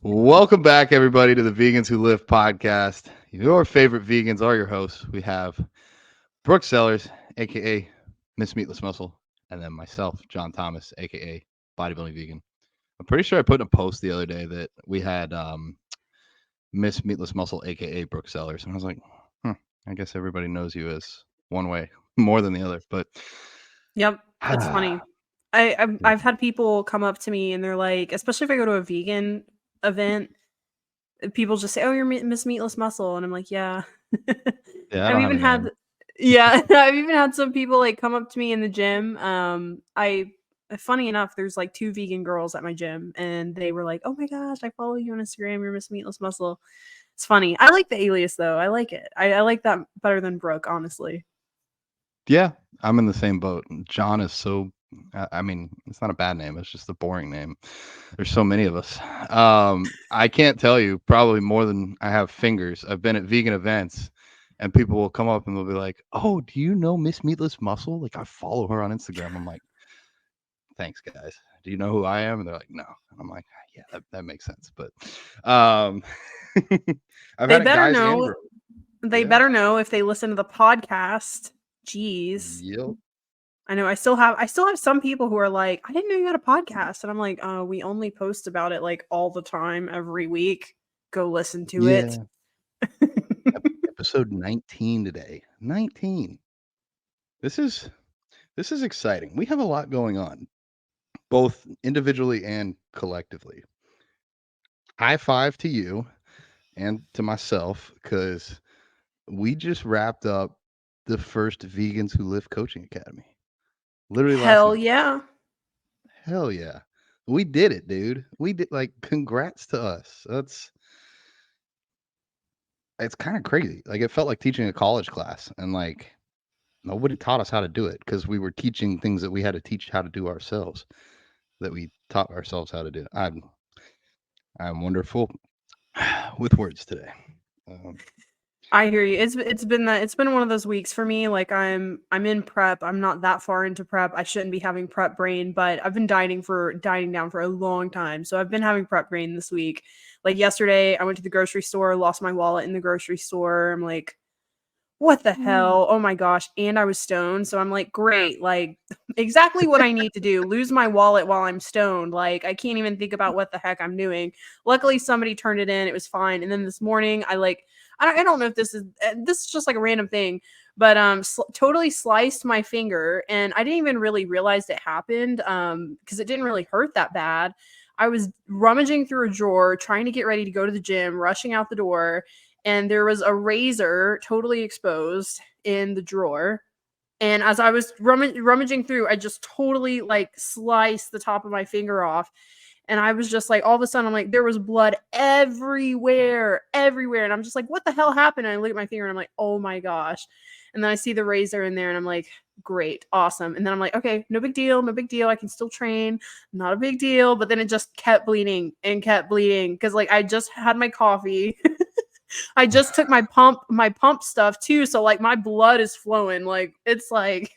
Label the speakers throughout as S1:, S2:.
S1: Welcome back, everybody, to the Vegans Who Live podcast. Your favorite vegans are your hosts. We have Brooke Sellers, aka Miss Meatless Muscle, and then myself, John Thomas, aka Bodybuilding Vegan. I'm pretty sure I put in a post the other day that we had Miss Meatless Muscle, aka Brooke Sellers, and I was like, I guess everybody knows you as one way more than the other. But
S2: Yep, it's funny. I've had people come up to me and they're like, especially if I go to a vegan event, people just say, "Oh, you're Miss Meatless Muscle," and I'm like, "Yeah."
S1: yeah, I
S2: I've
S1: don't have a
S2: even
S1: name.
S2: had, yeah, I've even had some people like come up to me in the gym. Funny enough, there's like 2 vegan girls at my gym, and they were like, "Oh my gosh, I follow you on Instagram. You're Miss Meatless Muscle." It's funny. I like the alias though. I like it. I like that better than Brooke, honestly.
S1: Yeah, I'm in the same boat. John is so, I mean, it's not a bad name. It's just a boring name. There's so many of us. I can't tell you probably more than I have fingers. I've been at vegan events and people will come up and they'll be like, "Oh, do you know Miss Meatless Muscle? Like I follow her on Instagram." I'm like, "Thanks guys. Do you know who I am?" And they're like, "No." And I'm like, "Yeah, that makes sense." But um I've
S2: They
S1: had it
S2: better
S1: guys and
S2: know.
S1: girls.
S2: They
S1: Yeah.
S2: better know if they listen to the podcast. Jeez.
S1: Yep.
S2: I know I still have some people who are like, "I didn't know you had a podcast." And I'm like, we only post about it like all the time every week. Go listen to it."
S1: Yeah. Episode 19 today. 19. This is exciting. We have a lot going on, both individually and collectively. High five to you and to myself because we just wrapped up the first Vegans Who Live Coaching Academy. Literally last
S2: Hell
S1: night.
S2: yeah.
S1: Hell yeah. We did it, dude. We did, like, congrats to us. It's kind of crazy. Like it felt like teaching a college class and like nobody taught us how to do it because we were teaching things that we had to teach how to do ourselves, that we taught ourselves how to do. I'm wonderful with words today. Um,
S2: I hear you. It's been one of those weeks for me. Like I'm in prep. I'm not that far into prep. I shouldn't be having prep brain, but I've been dieting down for a long time. So I've been having prep brain this week. Like yesterday, I went to the grocery store, lost my wallet in the grocery store. I'm like, what the hell? Oh my gosh. And I was stoned. So I'm like, great. Like, exactly what I need to do. Lose my wallet while I'm stoned. Like, I can't even think about what the heck I'm doing. Luckily, somebody turned it in. It was fine. And then this morning, I don't know if this is just like a random thing, but totally sliced my finger. And I didn't even really realize it happened because it didn't really hurt that bad. I was rummaging through a drawer, trying to get ready to go to the gym, rushing out the door, and there was a razor totally exposed in the drawer. And as I was rummaging through, I just totally like sliced the top of my finger off. And I was just like, all of a sudden, I'm like, there was blood everywhere, everywhere. And I'm just like, what the hell happened? And I look at my finger and I'm like, oh my gosh. And then I see the razor in there and I'm like, great, awesome. And then I'm like, okay, no big deal, no big deal. I can still train, not a big deal. But then it just kept bleeding and kept bleeding because like I just had my coffee. I just took my pump stuff too. So like my blood is flowing. Like it's like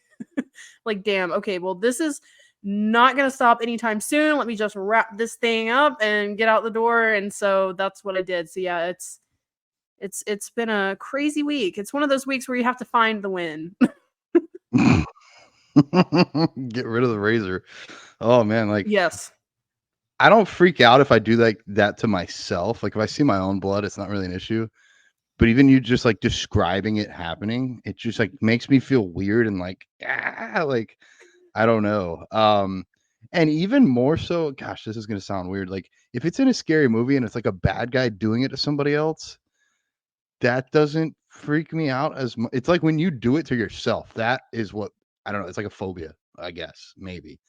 S2: like damn, okay, well this is not gonna stop anytime soon. Let me just wrap this thing up and get out the door. And so that's what I did. So yeah, it's been a crazy week. It's one of those weeks where you have to find the win.
S1: get rid of the razor. Oh man, like
S2: Yes.
S1: I don't freak out if I do like that to myself. Like if I see my own blood, it's not really an issue. But even you just like describing it happening, it just like makes me feel weird and like like I don't know. And even more so, gosh, this is gonna sound weird. Like if it's in a scary movie and it's like a bad guy doing it to somebody else, that doesn't freak me out as much. It's like when you do it to yourself. That is what I don't know. It's like a phobia, I guess. Maybe.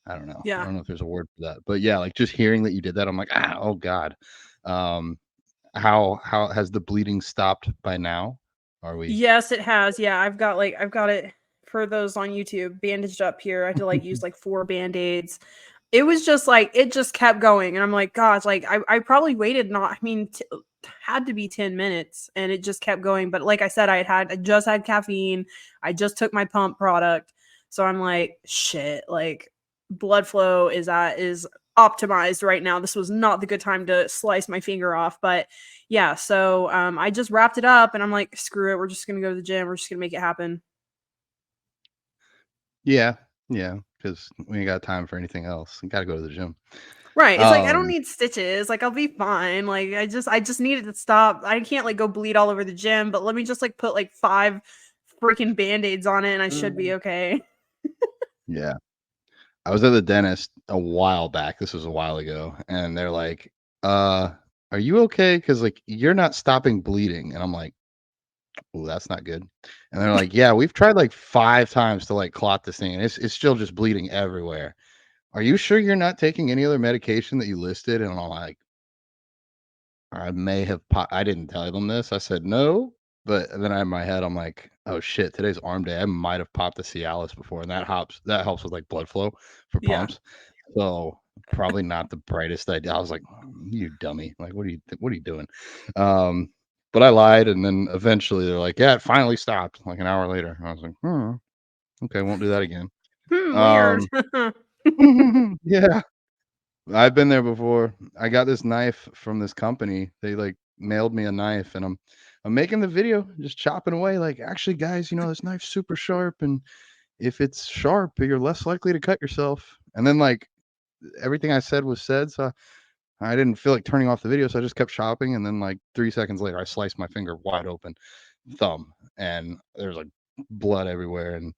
S1: I don't know. I
S2: Yeah.
S1: don't know if there's a word for that. But yeah, like just hearing that you did that, I'm like, oh God. Um, how has the bleeding stopped by now? Are we
S2: Yes, it has. Yeah, I've got it for those on YouTube bandaged up here. I had to like use like 4 band-aids. It was just like it just kept going and I'm like, gosh, like I probably waited not I mean had to be 10 minutes and it just kept going. But like I said, I just had caffeine. I just took my pump product. So I'm like, shit, like blood flow is optimized right now. This was not the good time to slice my finger off, but yeah, so I just wrapped it up and I'm like, screw it, we're just gonna go to the gym, we're just gonna make it happen.
S1: Yeah, yeah, because we ain't got time for anything else. You gotta go to the gym.
S2: Right. It's like I don't
S1: Um,
S2: need stitches. Like I'll be fine. Like I just needed to stop. I can't like go bleed all over the gym, but let me just like put like 5 freaking band-aids on it and I should be okay.
S1: yeah. I was at the dentist a while back. This was a while ago, and they're like, are you okay? Because like you're not stopping bleeding." And I'm like, "Oh, that's not good." And they're like, "Yeah, we've tried like 5 times to like clot this thing, and it's still just bleeding everywhere. Are you sure you're not taking any other medication that you listed?" And I'm like, I may have I didn't tell them this. I said no, but then in my head, I'm like, oh shit, today's arm day. I might have popped the Cialis before, and that helps with like blood flow for
S2: Yeah.
S1: pumps. So probably not the brightest idea. I was like, you dummy. Like, what are you doing? Um, but I lied, and then eventually they're like, yeah, it finally stopped, like an hour later. I was like, okay, won't do that again.
S2: Weird.
S1: Um, yeah. I've been there before. I got this knife from this company. They like mailed me a knife and I'm making the video, just chopping away like, actually guys, this knife's super sharp and if it's sharp, you're less likely to cut yourself. And then like everything I said was said, so I didn't feel like turning off the video, so I just kept chopping and then like 3 seconds later I sliced my finger wide open, thumb, and there's like blood everywhere. And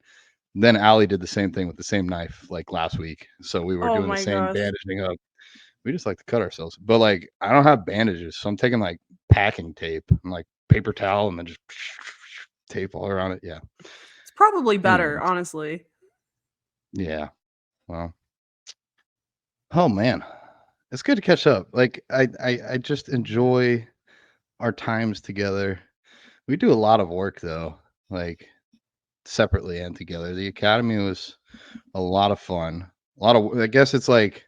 S1: then Allie did the same thing with the same knife like last week. So we were
S2: Oh
S1: doing the
S2: my
S1: same
S2: gosh.
S1: bandaging up. We just like to cut ourselves. But, like, I don't have bandages, so I'm taking, like, packing tape and, like, paper towel and then just tape all around it. Yeah.
S2: It's probably better,
S1: Anyways.
S2: honestly.
S1: Yeah. Well. Oh, man. It's good to catch up. Like, I just enjoy our times together. We do a lot of work, though, like, separately and together. The academy was a lot of fun. A lot of I guess it's like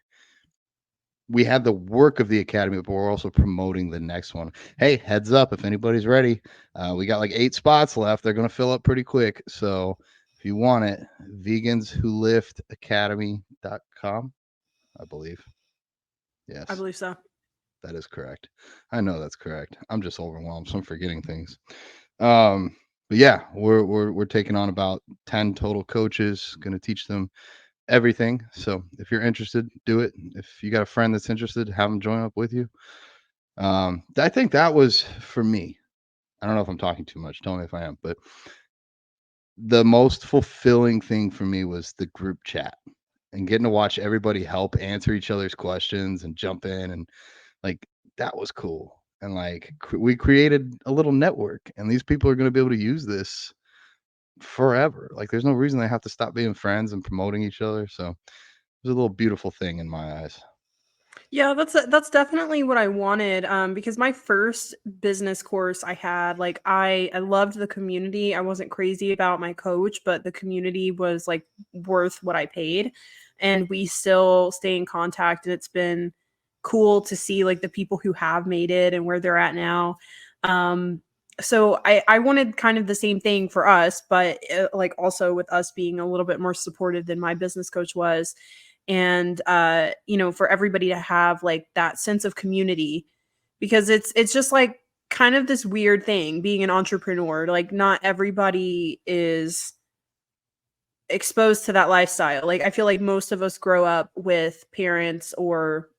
S1: we had the work of the academy, but we're also promoting the next one. Hey, heads up if anybody's ready. We got like 8 spots left. They're going to fill up pretty quick. So if you want it, veganswholiftacademy.com, I believe.
S2: I
S1: Yes,
S2: believe so.
S1: that is correct. I know that's correct. I'm just overwhelmed, so I'm forgetting things. Um, but yeah, we're taking on about 10 total coaches, going to teach them everything. So if you're interested, do it. If you got a friend that's interested, have them join up with you. I think that was for me. I don't know if I'm talking too much. Tell me if I am, but the most fulfilling thing for me was the group chat and getting to watch everybody help answer each other's questions and jump in and like that was cool. And like we created a little network and these people are going to be able to use this forever. Like there's no reason they have to stop being friends and promoting each other. So it was a little beautiful thing in my eyes.
S2: Yeah, that's definitely what I wanted, because my first business course I had, like, I loved the community. I wasn't crazy about my coach, but the community was, like, worth what I paid, and we still stay in contact, and it's been cool to see, like, the people who have made it and where they're at now. Um, so I wanted kind of the same thing for us, but, like, also with us being a little bit more supportive than my business coach was, and for everybody to have like that sense of community, because it's just like kind of this weird thing being an entrepreneur. Like not everybody is exposed to that lifestyle. Like I feel like most of us grow up with parents or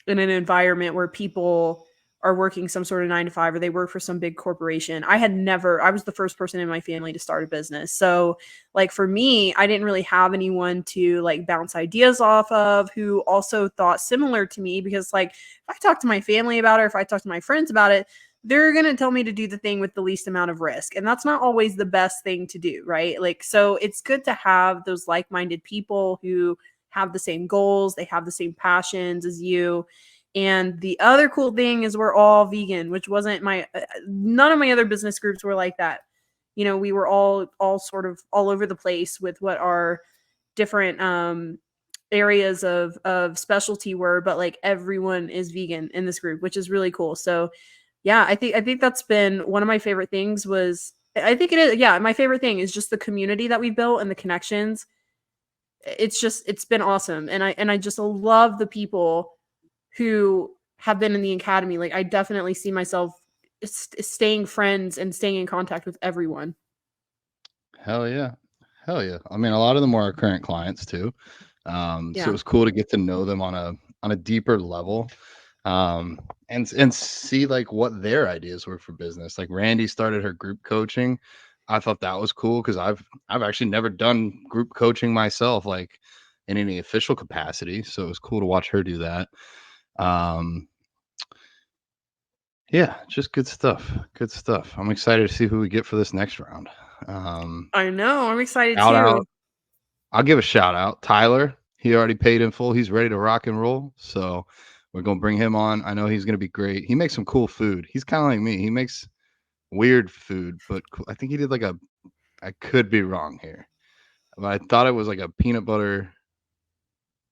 S2: in an environment where people are working some sort of 9 to 5 or they work for some big corporation. I was the first person in my family to start a business. So, like for me, I didn't really have anyone to like bounce ideas off of who also thought similar to me, because like if I talk to my family about it or if I talk to my friends about it, they're going to tell me to do the thing with the least amount of risk. And that's not always the best thing to do, right? Like so it's good to have those like-minded people who have the same goals, they have the same passions as you. And the other cool thing is we're all vegan, which wasn't my none of my other business groups were like that. We were all sort of all over the place with what our different areas of specialty were, but like everyone is vegan in this group, which is really cool. So yeah, I think that's been one of my favorite things was I think it is, yeah, my favorite thing is just the community that we built and the connections. it's been awesome. And I just love the people who have been in the academy. Like I definitely see myself staying friends and staying in contact with everyone.
S1: Hell yeah. Hell yeah. I mean, a lot of them are our current clients too. So it
S2: Yeah.
S1: was cool to get to know them on a deeper level. And see like what their ideas were for business. Like Randy started her group coaching. I thought that was cool because I've actually never done group coaching myself, like in any official capacity. So it was cool to watch her do that. Um, yeah, just good stuff. Good stuff. I'm excited to see who we get for this next round. Um,
S2: I know. I'm excited
S1: Shout
S2: too.
S1: out. I'll give a shout out. Tyler, he already paid in full. He's ready to rock and roll. So we're gonna bring him on. I know he's gonna be great. He makes some cool food. He's kind of like me. He makes weird food, but I think he did like a. I could be wrong here, but I thought it was like a peanut butter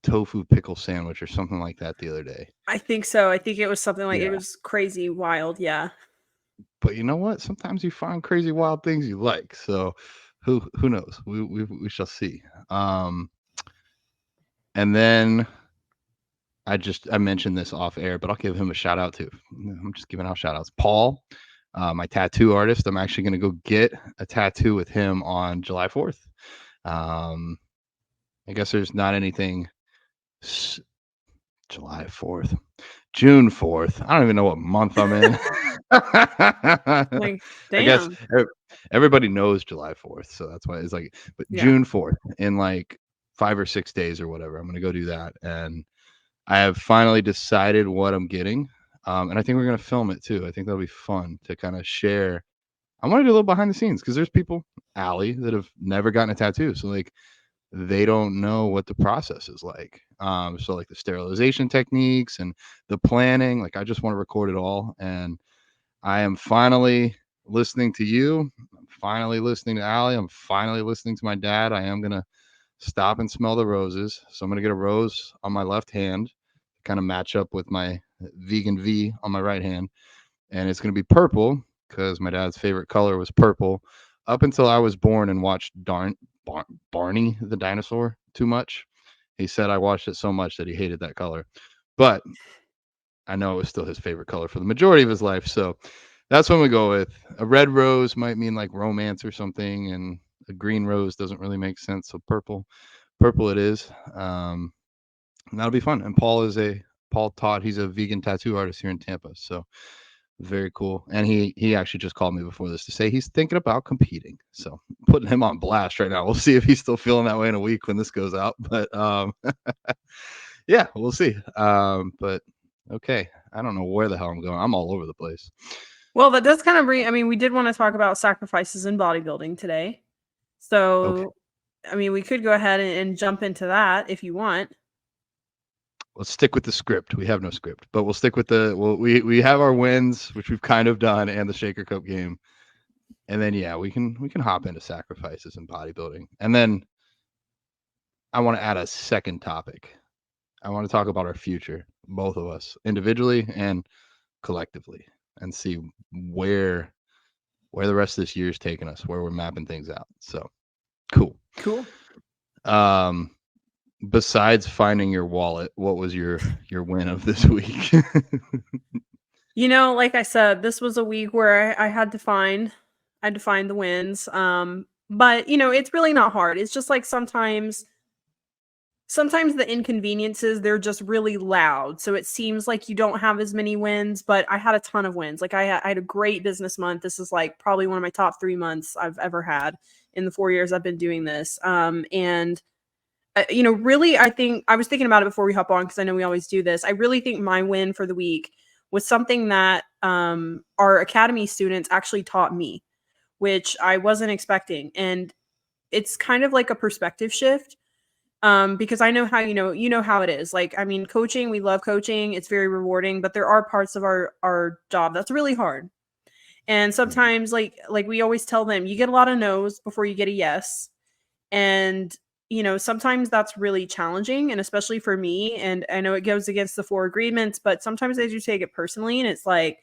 S1: tofu pickle sandwich or something like that the other day.
S2: I think so. I think it was something like it
S1: Yeah.
S2: was crazy wild. Yeah.
S1: But you know what? Sometimes you find crazy wild things you like. So who knows? We shall see. And then I mentioned this off air, but I'll give him a shout out too. I'm just giving out shout outs. Paul, my tattoo artist. I'm actually going to go get a tattoo with him on July 4th. I guess there's not anything. July 4th, June 4th. I don't even know what month I'm in.
S2: Like,
S1: I guess
S2: damn.
S1: everybody knows July 4th. So that's why it's like, but
S2: Yeah.
S1: June 4th in like 5 or 6 days or whatever, I'm going to go do that. And I have finally decided what I'm getting. And I think we're going to film it too. I think that'll be fun to kind of share. I want to do a little behind the scenes because there's people, Allie, that have never gotten a tattoo. So like they don't know what the process is like. So like the sterilization techniques and the planning, like I just want to record it all. And I am finally listening to you. I'm finally listening to Allie. I'm finally listening to my dad. I am going to stop and smell the roses. So I'm going to get a rose on my left hand, kind of match up with my vegan V on my right hand. And it's going to be purple because my dad's favorite color was purple up until I was born and watched Barney the dinosaur too much. He said I watched it so much that he hated that color. But I know it was still his favorite color for the majority of his life. So that's when we go with. A red rose might mean like romance or something, and a green rose doesn't really make sense. So purple it is. And that'll be fun. And Paul Todd, he's a vegan tattoo artist here in Tampa. So very cool. And he actually just called me before this to say he's thinking about competing. So putting him on blast right now. We'll see if he's still feeling that way in a week when this goes out. But yeah, we'll see. But okay. I don't know where the hell I'm going. I'm all over the place.
S2: Well, that does kind of bring, I mean, we did want to talk about sacrifices in bodybuilding today. So,
S1: Okay.
S2: I mean, we could go ahead and jump into that if you want.
S1: Let's stick with the script. We have no script, but we'll stick with we have our wins, which we've kind of done, and the Shaker Cup game. And then yeah, we can hop into sacrifices in bodybuilding. And then I want to add a second topic. I want to talk about our future, both of us, individually and collectively, and see where the rest of this year is taking us, where we're mapping things out. So cool.
S2: Cool.
S1: Besides finding your wallet, what was your win of this week?
S2: You know, like I said, this was a week where I had to find the wins. But you know, it's really not hard. It's just like sometimes the inconveniences, they're just really loud. So it seems like you don't have as many wins, but I had a ton of wins. Like I had a great business month. This is like probably one of my top 3 months I've ever had in the 4 years I've been doing this. And you know, really, I think I was thinking about it before we hop on because I know we always do this. I really think my win for the week was something that our academy students actually taught me, which I wasn't expecting. And it's kind of like a perspective shift because I know how you know how it is. Like, I mean, coaching, we love coaching. It's very rewarding, but there are parts of our job that's really hard. And sometimes like we always tell them, you get a lot of no's before you get a yes. And you know, sometimes that's really challenging, and especially for me. And I know it goes against the 4 agreements, but sometimes I do take it personally, and it's like,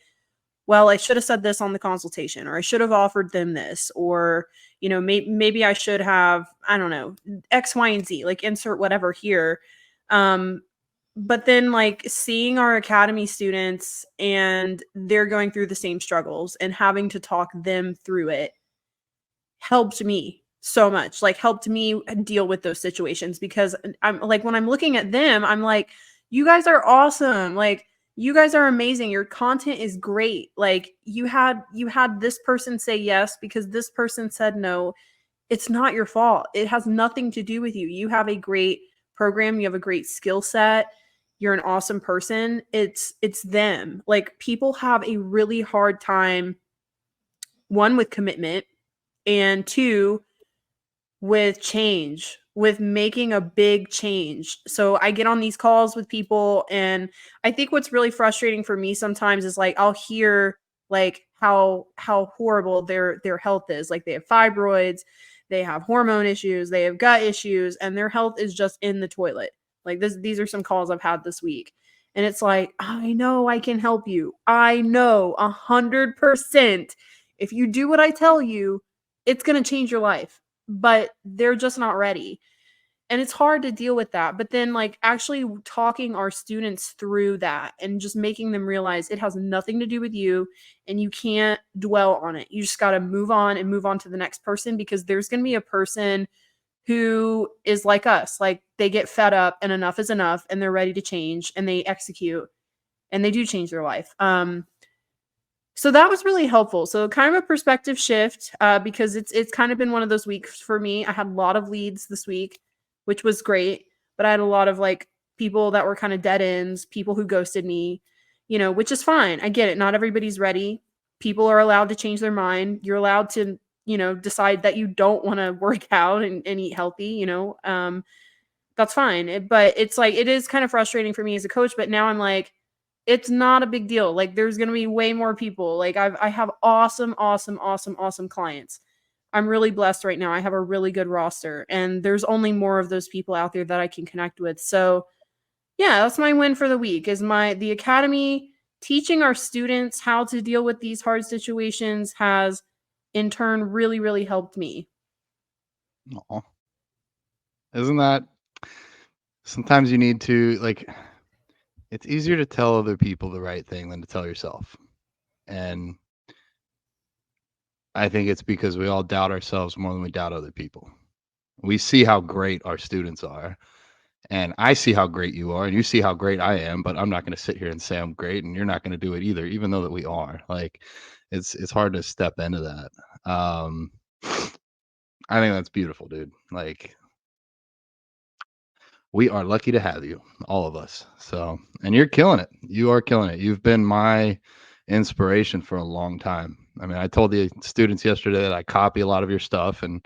S2: well, I should have said this on the consultation, or I should have offered them this, or, maybe I should have, I don't know, X, Y, and Z, like insert whatever here. But then like seeing our academy students and they're going through the same struggles and having to talk them through it helped me so much, like helped me deal with those situations, because I'm like, when I'm looking at them, I'm like, you guys are awesome. Like, you guys are amazing. Your content is great. Like, you had this person say yes because this person said no. It's not your fault. It has nothing to do with you. You have a great program, you have a great skill set. You're an awesome person. It's them. Like, people have a really hard time, one, with commitment, and two, with change, with making a big change. So I get on these calls with people, and I think what's really frustrating for me sometimes is like, I'll hear like how horrible their health is. Like, they have fibroids, they have hormone issues, they have gut issues, and their health is just in the toilet. Like, these are some calls I've had this week. And it's like, I know I can help you. I know 100%. If you do what I tell you, it's going to change your life, but they're just not ready. And it's hard to deal with that. But then, like, actually talking our students through that and just making them realize it has nothing to do with you and you can't dwell on it. You just got to move on and move on to the next person, because there's going to be a person who is like us. Like, they get fed up and enough is enough and they're ready to change and they execute and they do change their life. So that was really helpful. So kind of a perspective shift, because it's kind of been one of those weeks for me. I had a lot of leads this week, which was great, but I had a lot of like people that were kind of dead ends, people who ghosted me, which is fine. I get it. Not everybody's ready. People are allowed to change their mind. You're allowed to, decide that you don't want to work out and eat healthy. That's fine. But it's like, it is kind of frustrating for me as a coach. But now I'm like, it's not a big deal. Like, there's going to be way more people. Like, I have awesome, awesome, awesome, awesome clients. I'm really blessed right now. I have a really good roster, and there's only more of those people out there that I can connect with. So yeah, that's my win for the week, is the academy teaching our students how to deal with these hard situations has in turn really, really helped me.
S1: Aw. Isn't that sometimes you need to like, it's easier to tell other people the right thing than to tell yourself. And I think it's because we all doubt ourselves more than we doubt other people. We see how great our students are, and I see how great you are, and you see how great I am, but I'm not going to sit here and say I'm great, and you're not going to do it either, even though that we are. Like, it's hard to step into that. I think that's beautiful, dude. Like, we are lucky to have you, all of us. So, and you're killing it. You are killing it. You've been my inspiration for a long time. I mean, I told the students yesterday that I copy a lot of your stuff, and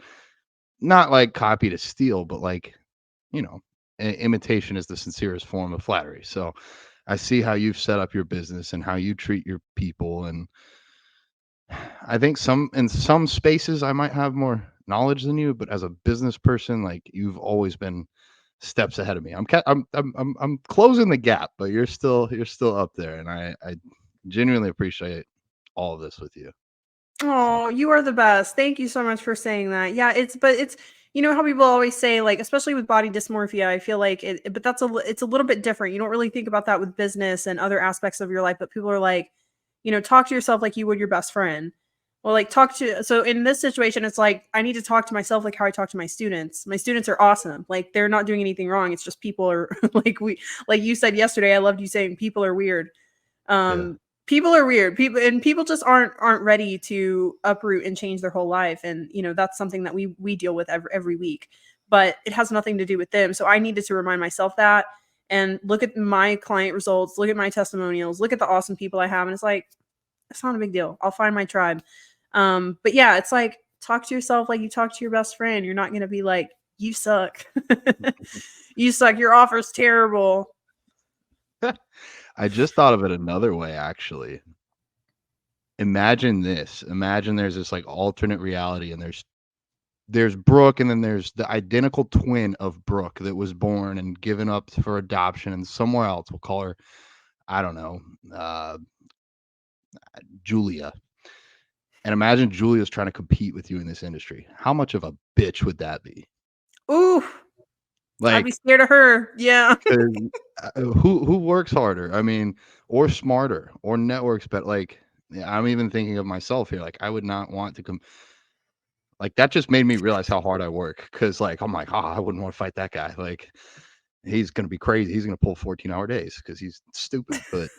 S1: not like copy to steal, but like, you know, imitation is the sincerest form of flattery. So I see how you've set up your business and how you treat your people. And I think in some spaces I might have more knowledge than you, but as a business person, like, you've always been steps ahead of me. I'm closing the gap, but you're still up there, and I genuinely appreciate all of this with you. So
S2: Oh, you are the best. Thank you so much for saying that. Yeah, it's how people always say, like, especially with body dysmorphia, I feel like but it's a little bit different. You don't really think about that with business and other aspects of your life, but people are like, talk to yourself like you would your best friend. Well, like, so in this situation, it's like I need to talk to myself like how I talk to my students. My students are awesome. Like, they're not doing anything wrong. It's just people are like you said yesterday, I loved you saying people are weird.
S1: yeah.
S2: People are weird. People just aren't ready to uproot and change their whole life. And that's something that we deal with every week. But it has nothing to do with them. So I needed to remind myself that, and look at my client results, look at my testimonials, look at the awesome people I have, and it's like, it's not a big deal. I'll find my tribe. But yeah, it's like, talk to yourself like you talk to your best friend. You're not gonna be like, you suck. You suck. Your offer's terrible.
S1: I just thought of it another way, actually. Imagine this. Imagine there's this like alternate reality, and there's Brooke, and then there's the identical twin of Brooke that was born and given up for adoption, and somewhere else, we'll call her, I don't know, Julia. And imagine Julia's trying to compete with you in this industry. How much of a bitch would that be?
S2: Ooh, I'd be
S1: Like,
S2: scared of her. Yeah.
S1: 'cause, who works harder? I mean, or smarter, or networks, but like, yeah, I'm even thinking of myself here. Like, I would not want to come. Like, that just made me realize how hard I work. Cause like, I'm like, oh, I wouldn't want to fight that guy. Like, he's gonna be crazy. He's gonna pull 14-hour days because he's stupid. But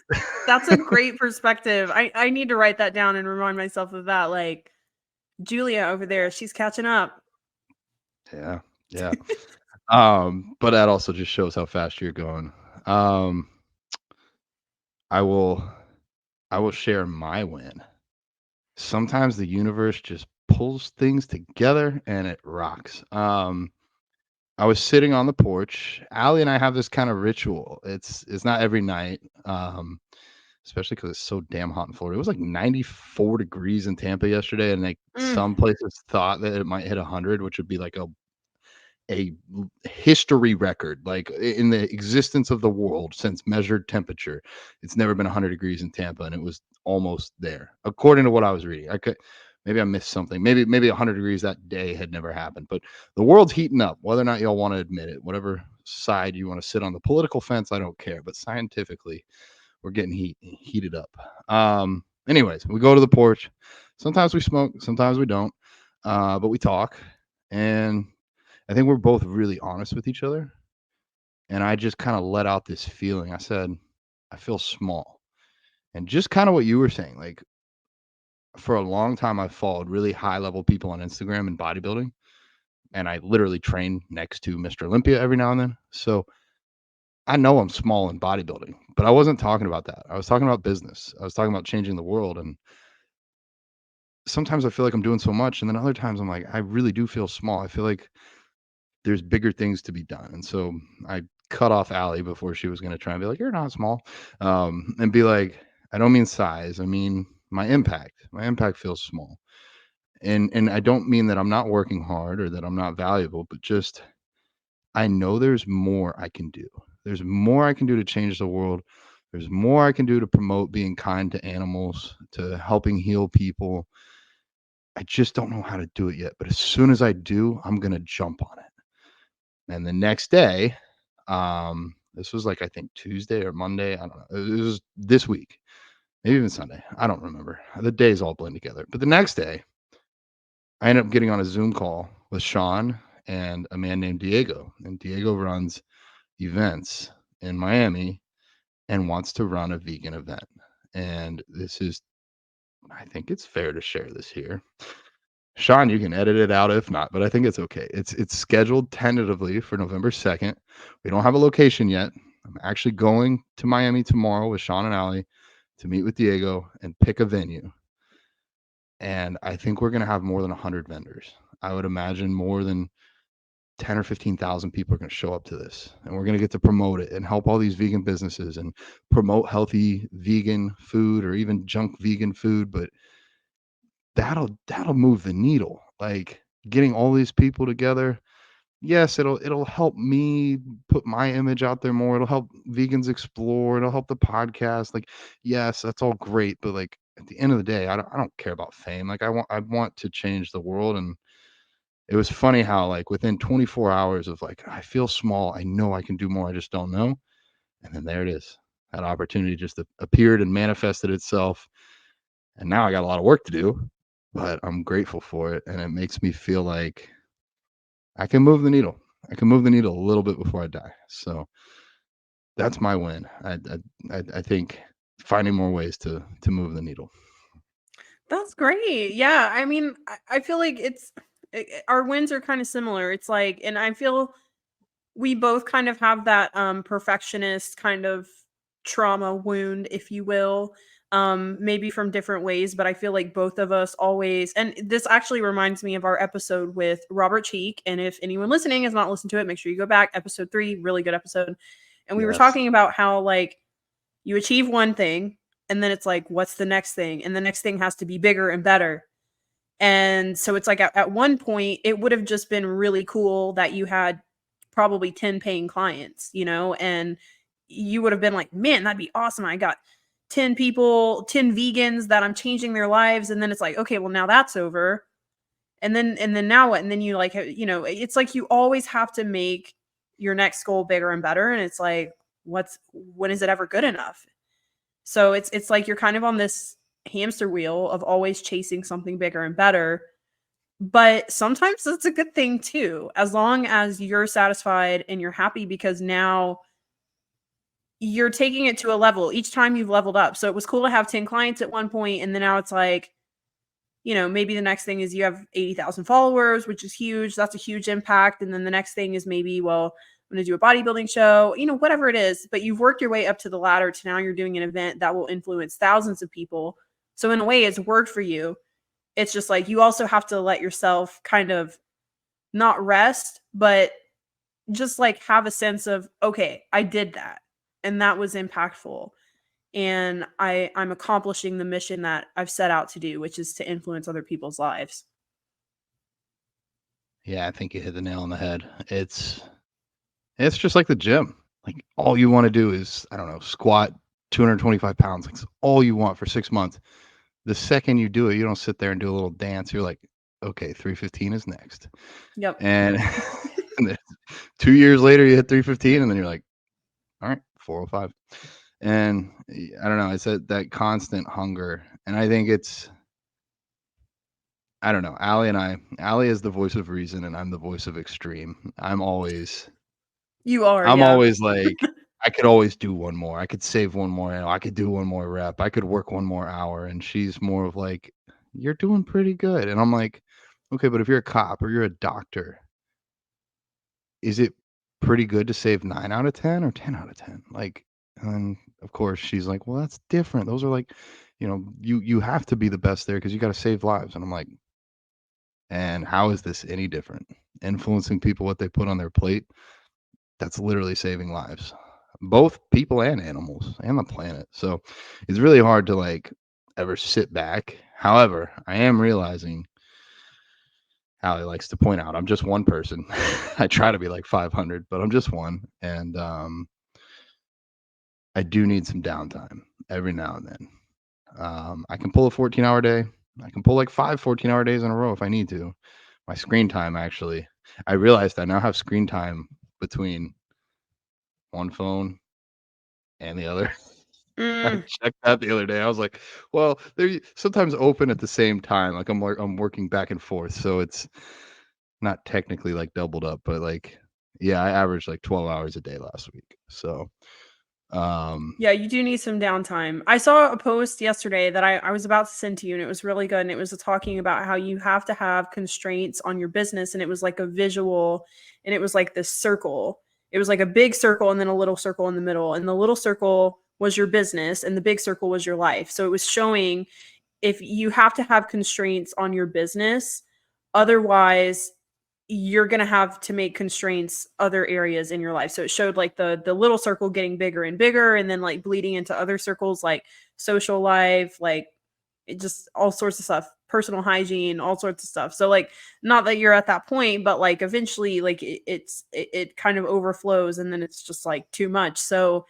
S2: That's a great perspective. I need to write that down and remind myself of that. Like, Julia over there, she's catching up.
S1: yeah, yeah. But that also just shows how fast you're going. Um, I will, I will share my win. Sometimes the universe just pulls things together and it rocks. I was sitting on the porch. Allie and I have this kind of ritual. It's not every night, especially because it's so damn hot in Florida. It was like 94 degrees in Tampa yesterday, and like
S2: Mm.
S1: some places thought that it might hit 100, which would be like a history record, like in the existence of the world since measured temperature. It's never been 100 degrees in Tampa, and it was almost there, according to what I was reading. I could maybe I missed something. Maybe 100 degrees that day had never happened, but the world's heating up. Whether or not y'all want to admit it, whatever side you want to sit on the political fence, I don't care. But scientifically, we're getting heated up. Anyways, we go to the porch. Sometimes we smoke, sometimes we don't, but we talk, and I think we're both really honest with each other. And I just kind of let out this feeling. I said, I feel small. And just kind of what you were saying, like for a long time, I've followed really high level people on Instagram and bodybuilding. And I literally train next to Mr. Olympia every now and then. So I know I'm small in bodybuilding, but I wasn't talking about that. I was talking about business. I was talking about changing the world. And sometimes I feel like I'm doing so much. And then other times I'm like, I really do feel small. I feel like there's bigger things to be done. And so I cut off Allie before she was going to try and be like, you're not small. And be like, I don't mean size. I mean, my impact. My impact feels small. And I don't mean that I'm not working hard or that I'm not valuable, but just I know there's more I can do. There's more I can do to change the world. There's more I can do to promote being kind to animals, to helping heal people. I just don't know how to do it yet. But as soon as I do, I'm going to jump on it. And the next day, this was like I think Tuesday or Monday. I don't know. It was this week, maybe even Sunday. I don't remember. The days all blend together. But the next day, I ended up getting on a Zoom call with Sean and a man named Diego. And Diego runs events in Miami and wants to run a vegan event. And this is, I think it's fair to share this here. Sean, you can edit it out if not, but I think it's okay. It's scheduled tentatively for November 2nd. We don't have a location yet. I'm actually going to Miami tomorrow with Sean and Allie to meet with Diego and pick a venue. And I think we're going to have more than 100 vendors. I would imagine more than 10 or 15,000 people are going to show up to this. And we're going to get to promote it and help all these vegan businesses and promote healthy vegan food or even junk vegan food. But that'll move the needle. Like getting all these people together. Yes, it'll help me put my image out there more. It'll help vegans explore. It'll help the podcast. Like, yes, that's all great, but like at the end of the day, I don't care about fame. Like I want to change the world. And it was funny how like within 24 hours of like I feel small, I know I can do more. I just don't know. And then there it is. That opportunity just appeared and manifested itself. And now I got a lot of work to do, but I'm grateful for it. And it makes me feel like I can move the needle. I can move the needle a little bit before I die. So that's my win. I think finding more ways to move the needle.
S2: That's great. Yeah, I mean, I feel like our wins are kind of similar. It's like, and I feel we both kind of have that perfectionist kind of trauma wound, if you will. Maybe from different ways, but I feel like both of us always, and this actually reminds me of our episode with Robert Cheek. And if anyone listening has not listened to it, make sure you go back. Episode 3, really good episode. And we were
S1: Yes.
S2: talking about how like you achieve one thing and then it's like, what's the next thing? And the next thing has to be bigger and better. And so it's like at one point, it would have just been really cool that you had probably 10 paying clients, and you would have been like, man, that'd be awesome. I got 10 people, 10 vegans that I'm changing their lives. And then it's like, okay, well, now that's over. And then now what? And then you like, it's like you always have to make your next goal bigger and better. And it's like, when is it ever good enough? So it's like you're kind of on this hamster wheel of always chasing something bigger and better. But sometimes it's a good thing too, as long as you're satisfied and you're happy, because now you're taking it to a level each time you've leveled up. So it was cool to have 10 clients at one point, and then now it's like, maybe the next thing is you have 80,000 followers, which is huge. That's a huge impact. And then the next thing is maybe, well, I'm going to do a bodybuilding show, whatever it is, but you've worked your way up to the ladder to now you're doing an event that will influence thousands of people. So in a way, it's worked for you. It's just like, you also have to let yourself kind of not rest, but just like have a sense of, okay, I did that and that was impactful. And I'm accomplishing the mission that I've set out to do, which is to influence other people's lives.
S1: Yeah, I think you hit the nail on the head. It's just like the gym. Like all you want to do is, I don't know, squat 225 pounds. Like it's all you want for 6 months. The second you do it, you don't sit there and do a little dance. You're like, okay, 315 is next.
S2: Yep.
S1: And, and then 2 years later, you hit 315, and then you're like, all right, 405. And I don't know. It's that constant hunger. And I think I don't know. Allie is the voice of reason, and I'm the voice of extreme. I'm always like, I could always do one more. I could save one more. I could do one more rep. I could work one more hour. And she's more of like, you're doing pretty good. And I'm like, okay, but if you're a cop or you're a doctor, is it pretty good to save 9 out of 10 or 10 out of 10? Like, and of course she's like, well, that's different. Those are like, you have to be the best there because you got to save lives. And I'm like, and how is this any different? Influencing people, what they put on their plate, that's literally saving lives, both people and animals and the planet. So it's really hard to like ever sit back. However, I am realizing, Allie likes to point out, I'm just one person. I try to be like 500, but I'm just one. And I do need some downtime every now and then. I can pull a 14-hour day. I can pull like 5 14-hour days in a row if I need to. My screen time, actually, I realized I now have screen time between one phone and the other. I checked that the other day. I was like, well, they're sometimes open at the same time. Like I'm working back and forth, so it's not technically like doubled up, but like, yeah, I averaged like 12 hours a day last week. So,
S2: yeah, you do need some downtime. I saw a post yesterday that I was about to send to you, and it was really good. And it was talking about how you have to have constraints on your business. And it was like a visual, and it was like this circle. It was like a big circle and then a little circle in the middle. And the little circle was your business, and the big circle was your life. So it was showing if you have to have constraints on your business, otherwise you're going to have to make constraints other areas in your life. So it showed like the little circle getting bigger and bigger, and then like bleeding into other circles like social life, like it just all sorts of stuff, personal hygiene, all sorts of stuff. So like, not that you're at that point, but like eventually like it kind of overflows, and then it's just like too much. So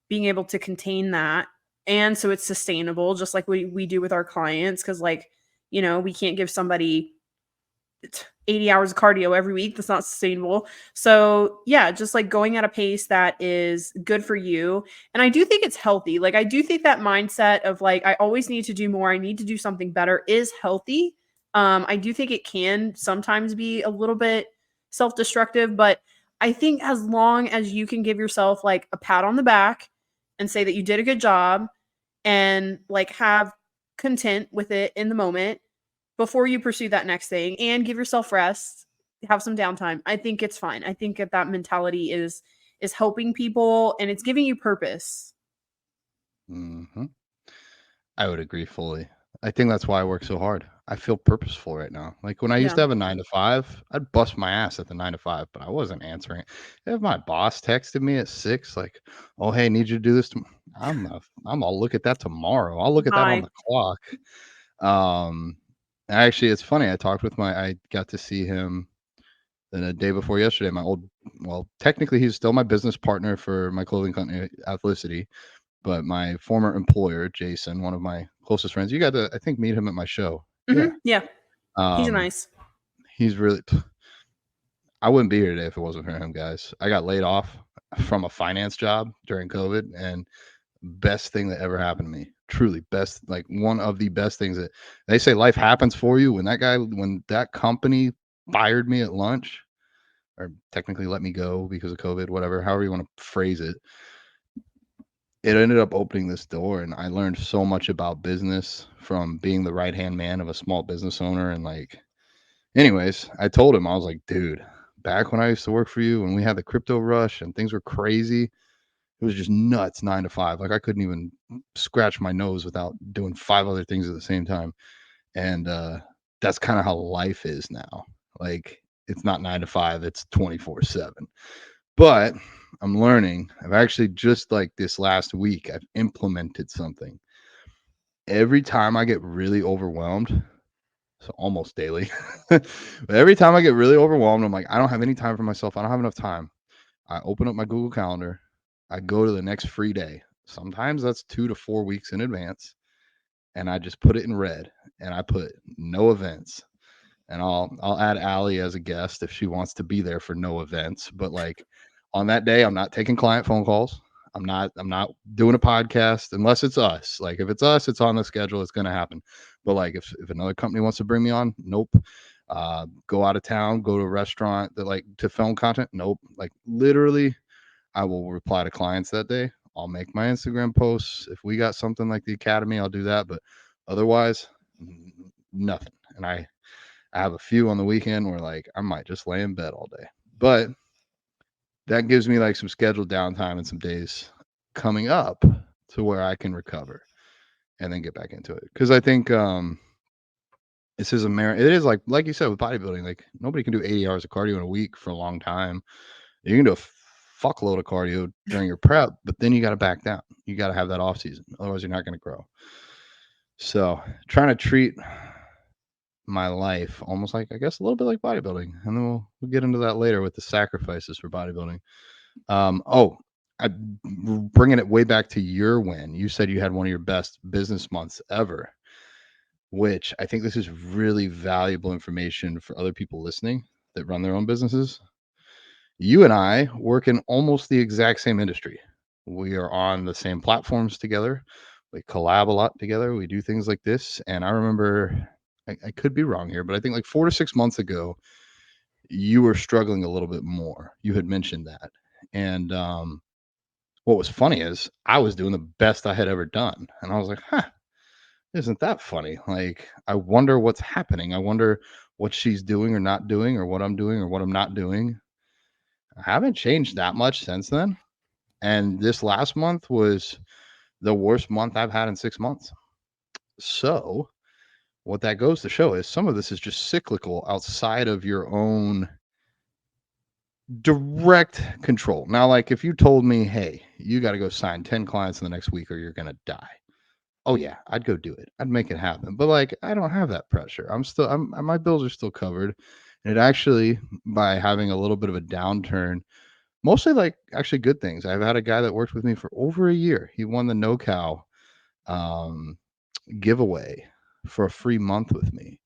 S2: being able to contain that, and so it's sustainable, just like we do with our clients. Cause like, we can't give somebody 80 hours of cardio every week. That's not sustainable. So yeah, just like going at a pace that is good for you. And I do think it's healthy. Like I do think that mindset of like, I always need to do more, I need to do something better is healthy. I do think it can sometimes be a little bit self-destructive, but I think as long as you can give yourself like a pat on the back and say that you did a good job, and like have content with it in the moment before you pursue that next thing, and give yourself rest, have some downtime, I think it's fine. I think that mentality is helping people, and it's giving you purpose.
S1: I would agree fully. I think that's why I work so hard. I feel purposeful right now. Like when I used to have a 9 to 5, I'd bust my ass at the 9 to 5, but I wasn't answering. If my boss texted me at 6, like, "Oh, hey, need you to do this," I'll look at that tomorrow. I'll look at that on the clock. Actually, it's funny. I got to see him the day before yesterday. Well, technically, he's still my business partner for my clothing company, Athlicity. but my former employer, Jason, one of my closest friends, you got to, I think, meet him at my show.
S2: Yeah. He's
S1: Um,
S2: nice.
S1: he's really, I wouldn't be here today if it wasn't for him, guys. I got laid off from a finance job during COVID, and best thing that ever happened to me. Truly best, like one of the best things that they say life happens for you. When that company fired me at lunch, or technically let me go because of COVID, whatever, however you want to phrase it, it ended up opening this door, and I learned so much about business from being the right hand man of a small business owner. And like, anyways, I told him, I was like, dude, back when I used to work for you, when we had the crypto rush and things were crazy, it was just nuts 9 to 5. Like I couldn't even scratch my nose without doing 5 other things at the same time. And that's kind of how life is now. Like it's not 9 to 5, it's 24/7. But I'm learning. I've actually just like this last week, I've implemented something. Every time I get really overwhelmed, so almost daily, but every time I get really overwhelmed, I'm like, I don't have any time for myself. I don't have enough time. I open up my Google Calendar. I go to the next free day. Sometimes that's 2 to 4 weeks in advance. And I just put it in red and I put no events. And I'll add Allie as a guest if she wants to be there for no events. But like on that day, I'm not taking client phone calls. I'm not doing a podcast unless it's us. Like if it's us, it's on the schedule, it's gonna happen. But like if another company wants to bring me on, nope. Go out of town, go to a restaurant that like to film content, nope. Like literally I will reply to clients that day. I'll make my Instagram posts. If we got something like the academy, I'll do that. But otherwise, nothing. And I have a few on the weekend where like I might just lay in bed all day. But that gives me like some scheduled downtime and some days coming up to where I can recover and then get back into it. Because I think this is it is like you said with bodybuilding, like nobody can do 80 hours of cardio in a week for a long time. You can do a fuckload of cardio during your prep, but then you got to back down. You got to have that off season. Otherwise, you're not going to grow. So, trying to treat my life almost like, I guess, a little bit like bodybuilding. And then we'll get into that later with the sacrifices for bodybuilding. I'm bringing it way back to your win. You said you had one of your best business months ever, which I think this is really valuable information for other people listening that run their own businesses. You and I work in almost the exact same industry. We are on the same platforms together. We collab a lot together. We do things like this. And I remember, I could be wrong here, but I think like 4 to 6 months ago, you were struggling a little bit more. You had mentioned that. And what was funny is I was doing the best I had ever done. And I was like, huh, isn't that funny? Like, I wonder what's happening. I wonder what she's doing or not doing, or what I'm doing or what I'm not doing. I haven't changed that much since then. And this last month was the worst month I've had in 6 months. So, what that goes to show is some of this is just cyclical outside of your own direct control. Now, like if you told me, hey, you got to go sign 10 clients in the next week or you're going to die. Oh, yeah, I'd go do it. I'd make it happen. But like, I don't have that pressure. My bills are still covered. And it actually, by having a little bit of a downturn, mostly like actually good things. I've had a guy that worked with me for over a year. He won the No Cow um, giveaway for a free month with me.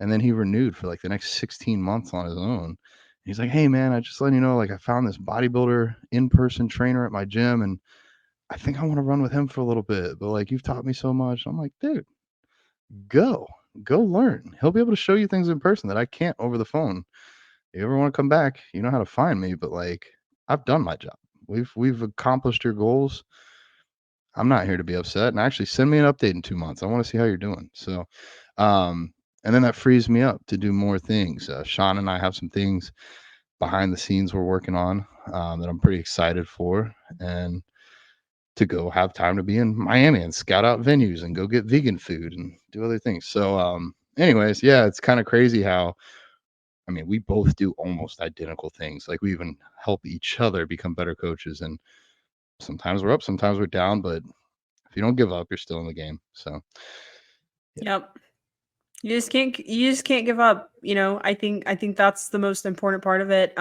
S1: And then he renewed for like the next 16 months on his own. He's like, hey, man, I just letting you know, like, I found this bodybuilder in person trainer at my gym. And I think I want to run with him for a little bit. But like, you've taught me so much. I'm like, dude, go, go learn. He'll be able to show you things in person that I can't over the phone. If you ever want to come back, you know how to find me. But like, I've done my job. We've accomplished your goals. I'm not here to be upset. And actually send me an update in 2 months. I want to see how you're doing. So, and then that frees me up to do more things. Sean and I have some things behind the scenes we're working on that I'm pretty excited for, and to go have time to be in Miami and scout out venues and go get vegan food and do other things. So, anyways, yeah, it's kind of crazy how, I mean, we both do almost identical things. Like we even help each other become better coaches. And sometimes we're up, sometimes we're down, but if you don't give up, you're still in the game. So,
S2: yeah. Yep. You just can't give up. I think that's the most important part of it.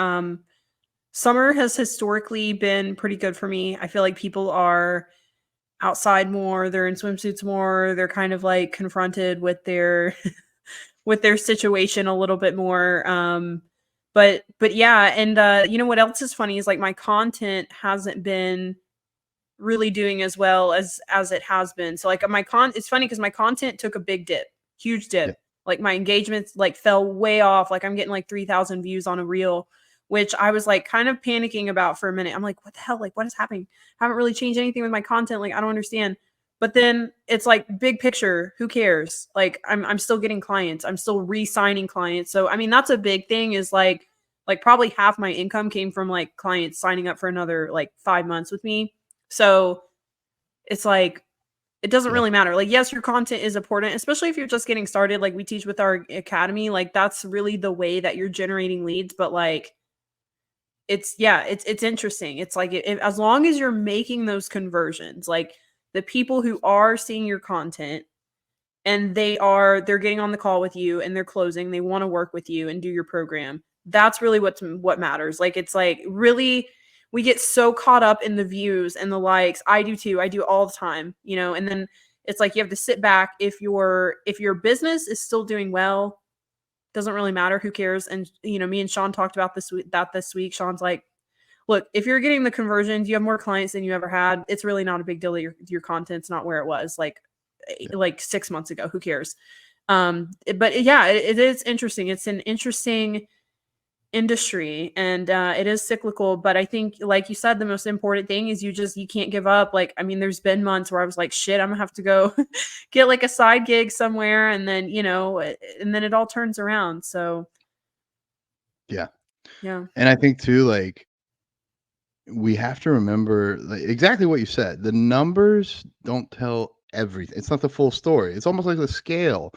S2: Summer has historically been pretty good for me. I feel like people are outside more, they're in swimsuits more, they're kind of like confronted with their with their situation a little bit more. But yeah, and you know what else is funny is like my content hasn't been really doing as well as it has been. So like it's funny because my content took a big dip, huge
S1: Yeah.
S2: dip. Like my engagements like fell way off. Like I'm getting like 3,000 views on a reel, which I was like kind of panicking about for a minute. I'm like, what the hell? Like, what is happening? I haven't really changed anything with my content. Like, I don't understand. But then it's like big picture, who cares? Like I'm still getting clients. I'm still re-signing clients. So I mean, that's a big thing is like probably half my income came from like clients signing up for another like 5 months with me. So it's like it doesn't
S1: Yeah.
S2: really matter. Like, yes, your content is important, especially if you're just getting started. Like we teach with our academy, like that's really the way that you're generating leads. But like it's interesting. It's like as long as you're making those conversions, like the people who are seeing your content and they're getting on the call with you and they're closing, they want to work with you and do your program. That's really what matters. Like it's like really we get so caught up in the views and the likes. I do too. I do all the time, you know, and then it's like you have to sit back if your business is still doing well, doesn't really matter, who cares? And you know, me and Sean talked about this week. Sean's like, look, if you're getting the conversions, you have more clients than you ever had. It's really not a big deal that your content's not where it was
S1: Yeah.
S2: like 6 months ago. Who cares? But yeah, it is interesting. It's an interesting industry and it is cyclical, but I think like you said, the most important thing is you can't give up. Like I mean, there's been months where I was like, shit, I'm gonna have to go get like a side gig somewhere, and then you know, and then it all turns around. So
S1: Yeah.
S2: yeah.
S1: And I think too, like we have to remember like, exactly what you said. The numbers don't tell everything. It's not the full story. It's almost like the scale.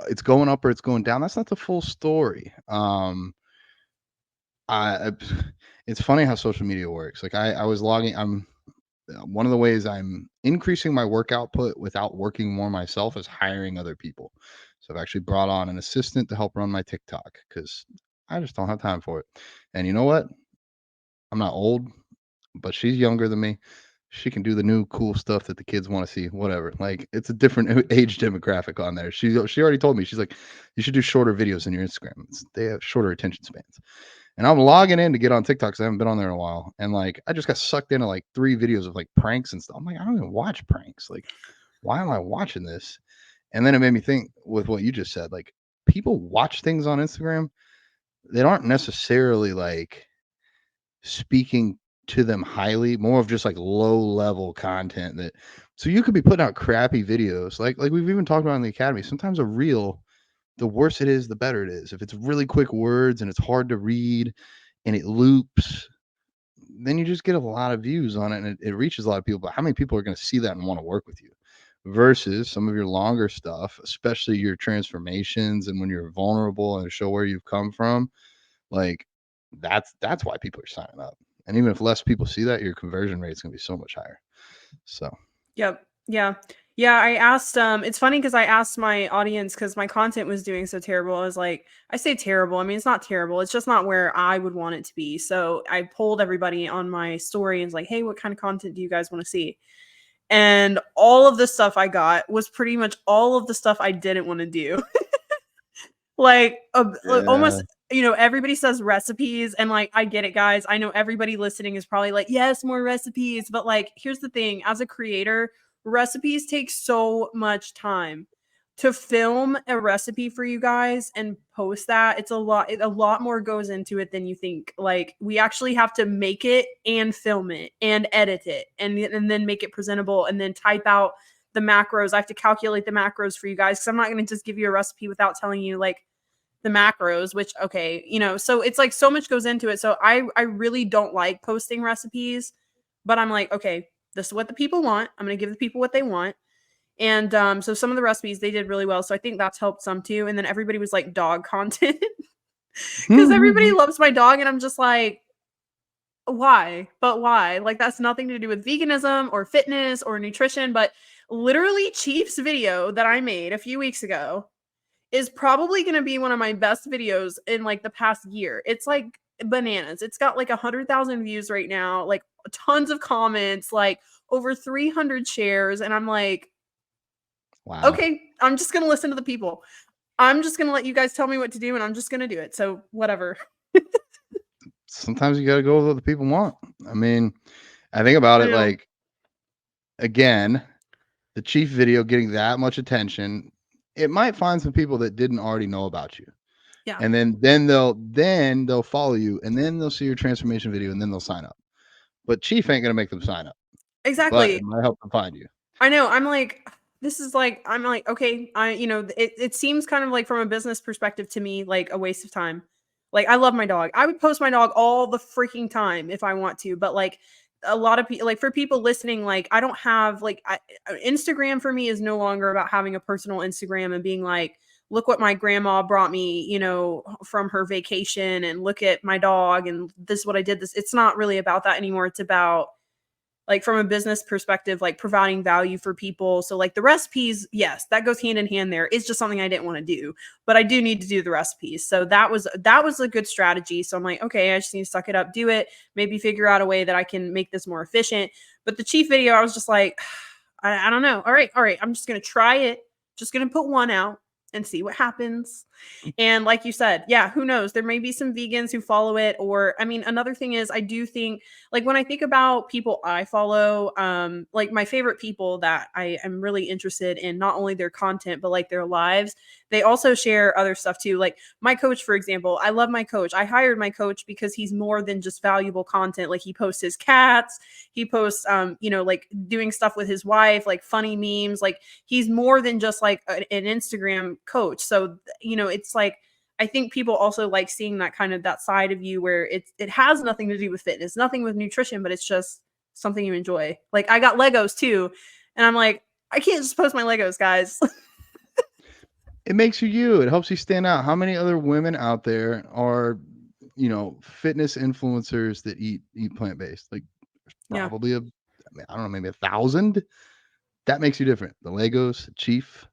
S1: It's going up or it's going down. That's not the full story. I it's funny how social media works. Like I was logging. I'm one of the ways I'm increasing my work output without working more myself is hiring other people. So I've actually brought on an assistant to help run my TikTok because I just don't have time for it. And you know what? I'm not old, but she's younger than me. She can do the new cool stuff that the kids want to see, whatever. Like it's a different age demographic on there. She already told me, she's like, you should do shorter videos in your Instagram. They have shorter attention spans. And I'm logging in to get on TikTok because I haven't been on there in a while. And like I just got sucked into like 3 videos of like pranks and stuff. I'm like, I don't even watch pranks. Like, why am I watching this? And then it made me think with what you just said, like people watch things on Instagram that aren't necessarily like speaking to them highly, more of just like low level content that so you could be putting out crappy videos like we've even talked about in the academy. Sometimes a reel, the worse it is, the better it is. If it's really quick words and it's hard to read and it loops, then you just get a lot of views on it and it reaches a lot of people. But how many people are going to see that and want to work with you? Versus some of your longer stuff, especially your transformations and when you're vulnerable and show where you've come from, like that's why people are signing up. And even if less people see that, your conversion rate is going to be so much higher. So
S2: Yep. Yeah. Yeah, I asked it's funny because I asked my audience because my content was doing so terrible. I was like, I say terrible. I mean, it's not terrible. It's just not where I would want it to be. So I polled everybody on my story and was like, hey, what kind of content do you guys want to see? And all of the stuff I got was pretty much all of the stuff I didn't want to do. Like
S1: yeah,
S2: almost, you know, everybody says recipes and like I get it, guys. I know everybody listening is probably like, yes, more recipes, but like here's the thing, as a creator, recipes take so much time to film a recipe for you guys and post that. It's a lot more goes into it than you think. Like we actually have to make it and film it and edit it and then make it presentable and then type out the macros. I have to calculate the macros for you guys because I'm not going to just give you a recipe without telling you like the macros, which okay, you know, so it's like so much goes into it. So I really don't like posting recipes, but I'm like, okay, this is what the people want. I'm gonna give the people what they want. And so some of the recipes they did really well. So I think that's helped some too. And then everybody was like dog content because everybody loves my dog, and I'm just like, why? But why? Like that's nothing to do with veganism or fitness or nutrition, but literally Chief's video that I made a few weeks ago is probably going to be one of my best videos in like the past year. It's like bananas. It's got like 100,000 views right now, like tons of comments, like over 300 shares. And I'm like,
S1: Wow.
S2: okay, I'm just going to listen to the people. I'm just going to let you guys tell me what to do, and I'm just going to do it. So whatever.
S1: Sometimes you got to go with what the people want. I mean, I think about
S2: I
S1: it
S2: know.
S1: like, again, the Chief video getting that much attention, it might find some people that didn't already know about you.
S2: Yeah.
S1: And then they'll follow you, and then they'll see your transformation video, and then they'll sign up. But Chief ain't gonna make them sign up. But
S2: Exactly.
S1: it might help them find you.
S2: I know. I'm like, this is like, I'm like, okay, it seems kind of like from a business perspective to me, like a waste of time. Like, I love my dog. I would post my dog all the freaking time if I want to, but like a lot of people, like for people listening, like I don't have Instagram for me is no longer about having a personal Instagram and being like, look what my grandma brought me, from her vacation, and look at my dog, and this is what I did. It's not really about that anymore. It's about, like, from a business perspective, like providing value for people. So like the recipes, yes, that goes hand in hand there. It's just something I didn't want to do, but I do need to do the recipes. So that was a good strategy. So I'm like, okay, I just need to suck it up, do it, maybe figure out a way that I can make this more efficient. But the Chief video, I was just like, I don't know. All right. I'm just going to try it. Just going to put one out and see what happens. And like you said, yeah, who knows? There may be some vegans who follow it. Or, I mean, another thing is, I do think, like, when I think about people I follow, like my favorite people that I am really interested in, not only their content, but like their lives, they also share other stuff too. Like my coach, for example, I love my coach. I hired my coach because he's more than just valuable content. Like he posts his cats, he posts, like doing stuff with his wife, like funny memes. Like he's more than just like an Instagram coach. So, it's like, I think people also like seeing that kind of that side of you where it has nothing to do with fitness, nothing with nutrition, but it's just something you enjoy. Like I got Legos too, and I'm like, I can't just post my Legos, guys.
S1: It makes you. It helps you stand out. How many other women out there are, fitness influencers that eat plant-based? Like
S2: Yeah.
S1: probably I don't know, maybe 1,000. That makes you different. The Legos, Chief,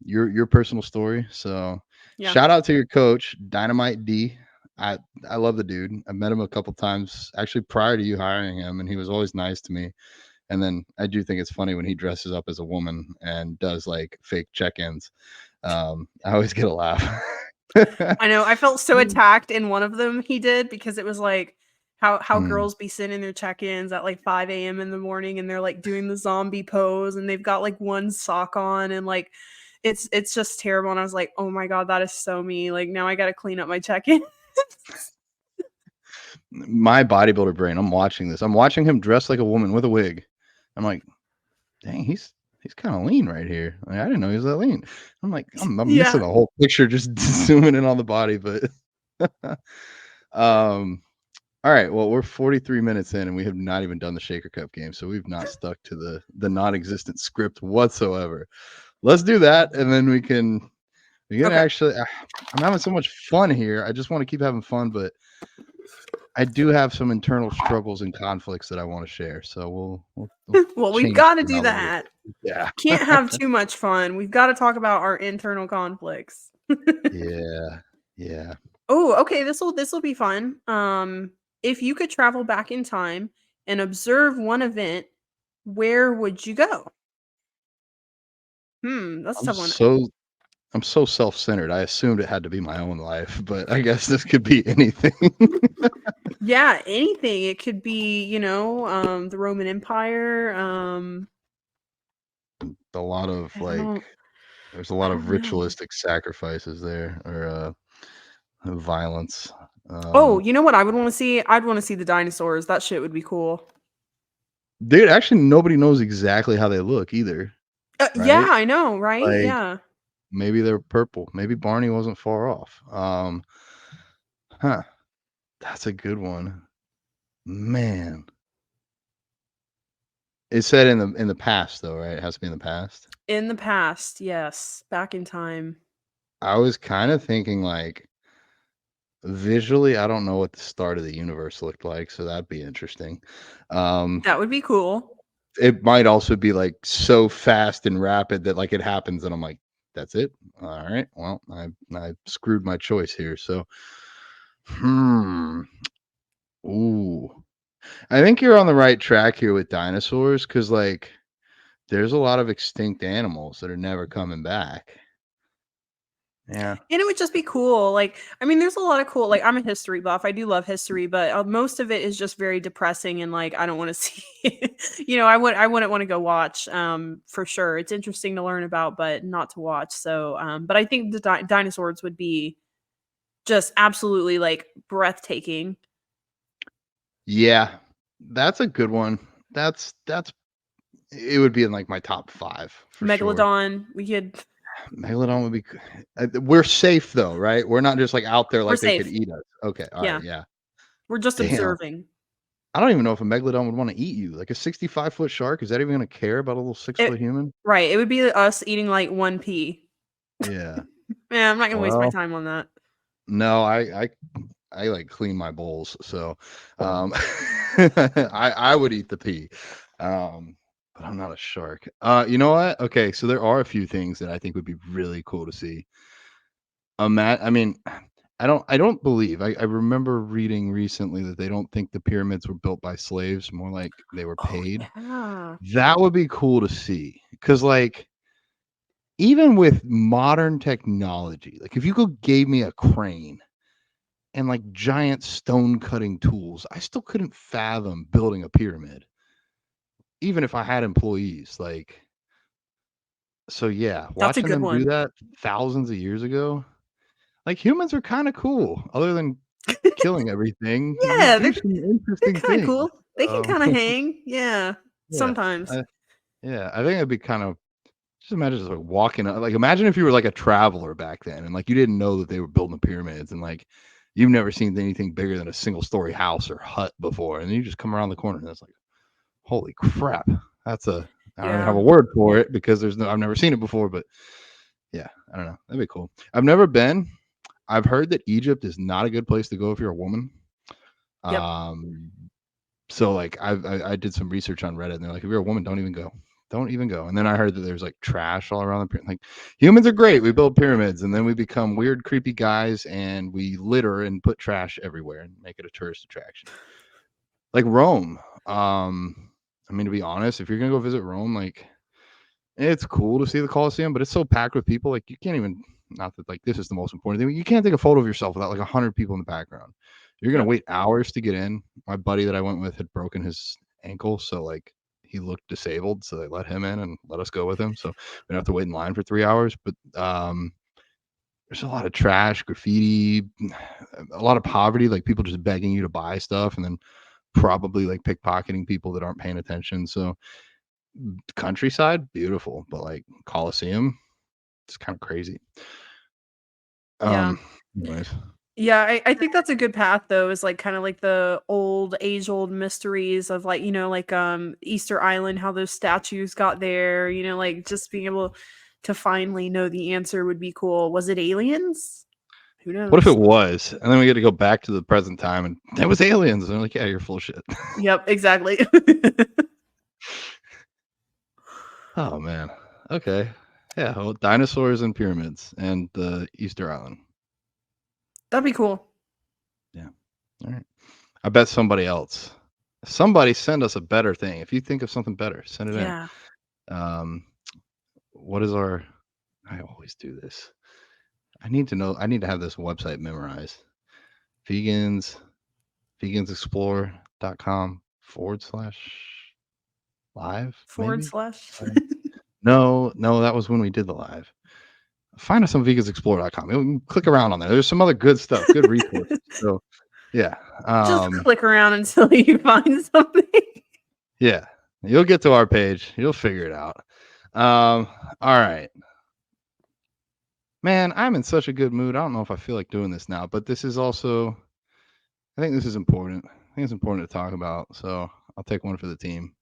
S1: your personal story. So
S2: Yeah.
S1: shout out to your coach, Dynamite D. I love the dude. I met him a couple times actually prior to you hiring him, and he was always nice to me. And then I do think it's funny when he dresses up as a woman and does like fake check-ins. I always get a laugh.
S2: I know. I felt so attacked in one of them he did, because it was like how
S1: Mm.
S2: girls be sending their check-ins at like 5 a.m. in the morning, and they're like doing the zombie pose, and they've got like one sock on, and like it's just terrible. And I was like, oh my God, that is so me. Like now I gotta clean up my check-in.
S1: My bodybuilder brain, I'm watching this. I'm watching him dress like a woman with a wig. I'm like, dang, he's kind of lean right here. Like, I didn't know he was that lean. I'm like, I'm missing
S2: Yeah.
S1: the whole picture, just zooming in on the body. But all right. Well, we're 43 minutes in, and we have not even done the Shaker Cup game, so we've not stuck to the non-existent script whatsoever. Let's do that, and then we can
S2: Okay.
S1: actually. I'm having so much fun here. I just want to keep having fun, but I do have some internal struggles and conflicts that I want to share. So we'll
S2: Well, we've
S1: change
S2: got to
S1: the
S2: do
S1: elevator.
S2: that.
S1: Yeah.
S2: Can't have too much fun. We've got to talk about our internal conflicts.
S1: Yeah. Yeah.
S2: Oh, okay. This will be fun. If you could travel back in time and observe one event, where would you go? That's a
S1: I'm
S2: tough one.
S1: so I'm so self-centered. I assumed it had to be my own life, but I guess this could be anything.
S2: Yeah, anything. It could be, the Roman Empire.
S1: A lot of
S2: I don't
S1: there's a
S2: I
S1: lot of
S2: don't know.
S1: ritualistic sacrifices there, or violence.
S2: Oh, you know what I would want to see? I'd want to see the dinosaurs. That shit would be cool.
S1: Dude, actually nobody knows exactly how they look either,
S2: Yeah,
S1: right?
S2: I know, right?
S1: Like
S2: Yeah.
S1: maybe they're purple. Maybe Barney wasn't far off. Huh. That's a good one. Man. It's said in the past though, right? It has to be in the past.
S2: In the past, yes. Back in time.
S1: I was kind of thinking like visually, I don't know what the start of the universe looked like, so that'd be interesting. Um,
S2: That would be cool.
S1: it might also be like so fast and rapid that like it happens and I'm like, that's it. All right. Well, I screwed my choice here. So, hmm. Ooh. I think you're on the right track here with dinosaurs because, like, there's a lot of extinct animals that are never coming back. Yeah.
S2: And it would just be cool. Like, I mean, there's a lot of cool. Like, I'm a history buff. I do love history, but most of it is just very depressing and like I don't want to see. I wouldn't want to go watch. For sure, it's interesting to learn about, but not to watch. So, but I think the dinosaurs would be just absolutely like breathtaking.
S1: Yeah. That's a good one. That's it would be in like my top 5 for sure.
S2: Megalodon, we could.
S1: Megalodon would be we're safe though, right? We're not just like out there
S2: We're
S1: like they could
S2: safe.
S1: eat us. Okay, all right,
S2: Yeah,
S1: yeah.
S2: we're just
S1: Damn.
S2: observing.
S1: I don't even know if a megalodon would wanna eat you. Like a 65-foot shark, is that even gonna care about a little 6-foot
S2: It
S1: human?
S2: right. It would be us eating like one pea.
S1: Yeah.
S2: Yeah, I'm not gonna waste my
S1: Well,
S2: time on that.
S1: no, I like clean my bowls, so I would eat the pea. But I'm not a shark. You know what? Okay, so there are a few things that I think would be really cool to see. I mean, I don't believe. I remember reading recently that they don't think the pyramids were built by slaves, more like they were
S2: Oh
S1: paid.
S2: yeah.
S1: That would be cool to see because, like, even with modern technology, like if you could gave me a crane and like giant stone cutting tools, I still couldn't fathom building a pyramid, even if I had employees. Like, so yeah,
S2: That's a
S1: watching
S2: good
S1: them do
S2: one.
S1: that thousands of years ago, like humans are kind of cool, other than killing everything. We
S2: Yeah,
S1: do some
S2: they're
S1: interesting
S2: kinda
S1: things.
S2: cool. They can
S1: So
S2: kinda hang. Yeah,
S1: yeah,
S2: sometimes.
S1: yeah, I think it'd be kind of just imagine just like walking like imagine if you were like a traveler back then and like you didn't know that they were building the pyramids and like you've never seen anything bigger than a single story house or hut before and then you just come around the corner and it's like holy crap. That's a I don't even have
S2: Yeah.
S1: a word for it because I've never seen it before, but yeah, I don't know. That'd be cool. I've never been. I've heard that Egypt is not a good place to go if you're a woman.
S2: Yep.
S1: Um, so like I did some research on Reddit and they're like, if you're a woman, don't even go. Don't even go. And then I heard that there's like trash all around the pyramid. Like humans are great. We build pyramids and then we become weird, creepy guys and we litter and put trash everywhere and make it a tourist attraction. Like Rome. I mean, to be honest, if you're gonna go visit Rome, like it's cool to see the Colosseum, but it's so packed with people, like you can't even not that like this is the most important thing. You can't take a photo of yourself without like 100 people in the background. You're gonna
S2: Yep.
S1: wait hours to get in. My buddy that I went with had broken his ankle, so like he looked disabled, so they let him in and let us go with him. So we don't have to wait in line for 3 hours. But there's a lot of trash, graffiti, a lot of poverty, like people just begging you to buy stuff and then probably like pickpocketing people that aren't paying attention. So countryside, beautiful, but like Colosseum, it's kind of crazy.
S2: Yeah.
S1: Um, anyways,
S2: Yeah, I think that's a good path though, is like kinda like the old age-old mysteries of like, like, Easter Island, how those statues got there, like, just being able to finally know the answer would be cool. Was it aliens? Who
S1: what if
S2: knows?
S1: it was? And then we get to go back to the present time and that was aliens. And they're like, yeah, you're full of shit.
S2: Yep, exactly.
S1: Oh man. Okay. Yeah. Well, dinosaurs and pyramids and the Easter Island.
S2: That'd be cool.
S1: Yeah. All right. I bet somebody send us a better thing. If you think of something better, send it in.
S2: Yeah.
S1: Um, what is our, I always do this. I need to know, I need to have this website memorized. Vegans, vegansexplore.com/live,
S2: Forward
S1: maybe?
S2: slash.
S1: No, that was when we did the live. Find us on vegansexplore.com. You can click around on there. There's some other good stuff, good resources. So yeah.
S2: Just click around until you find something.
S1: Yeah. You'll get to our page. You'll figure it out. All right. Man, I'm in such a good mood. I don't know if I feel like doing this now, but this is also I think this is important. I think it's important to talk about. So I'll take one for the team.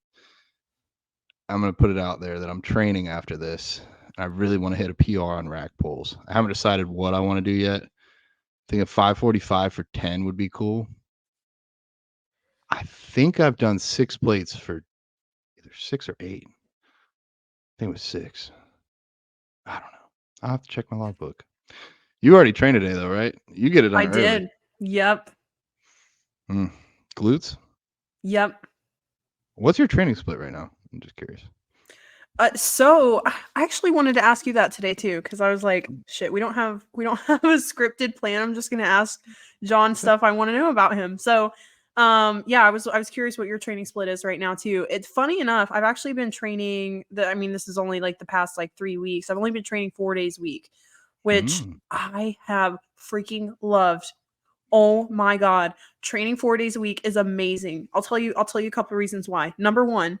S1: I'm gonna put it out there that I'm training after this. I really want to hit a PR on rack pulls. I haven't decided what I want to do yet. I think a 545 for 10 would be cool. I think I've done 6 plates for either 6 or 8. I think it was 6. I don't know. I'll have to check my logbook. You already trained today though, right? You get it
S2: I
S1: done early.
S2: did. Yep.
S1: Mm. Glutes?
S2: Yep.
S1: What's your training split right now? I'm just curious.
S2: So I actually wanted to ask you that today too, because I was like, shit, we don't have a scripted plan. I'm just gonna ask John stuff I want to know about him. So yeah, I was curious what your training split is right now too. It's funny enough, I've actually been training I mean, this is only like the past like 3 weeks. I've only been training 4 days a week, which
S1: Mm.
S2: I have freaking loved. Oh my God. Training 4 days a week is amazing. I'll tell you a couple of reasons why. Number one,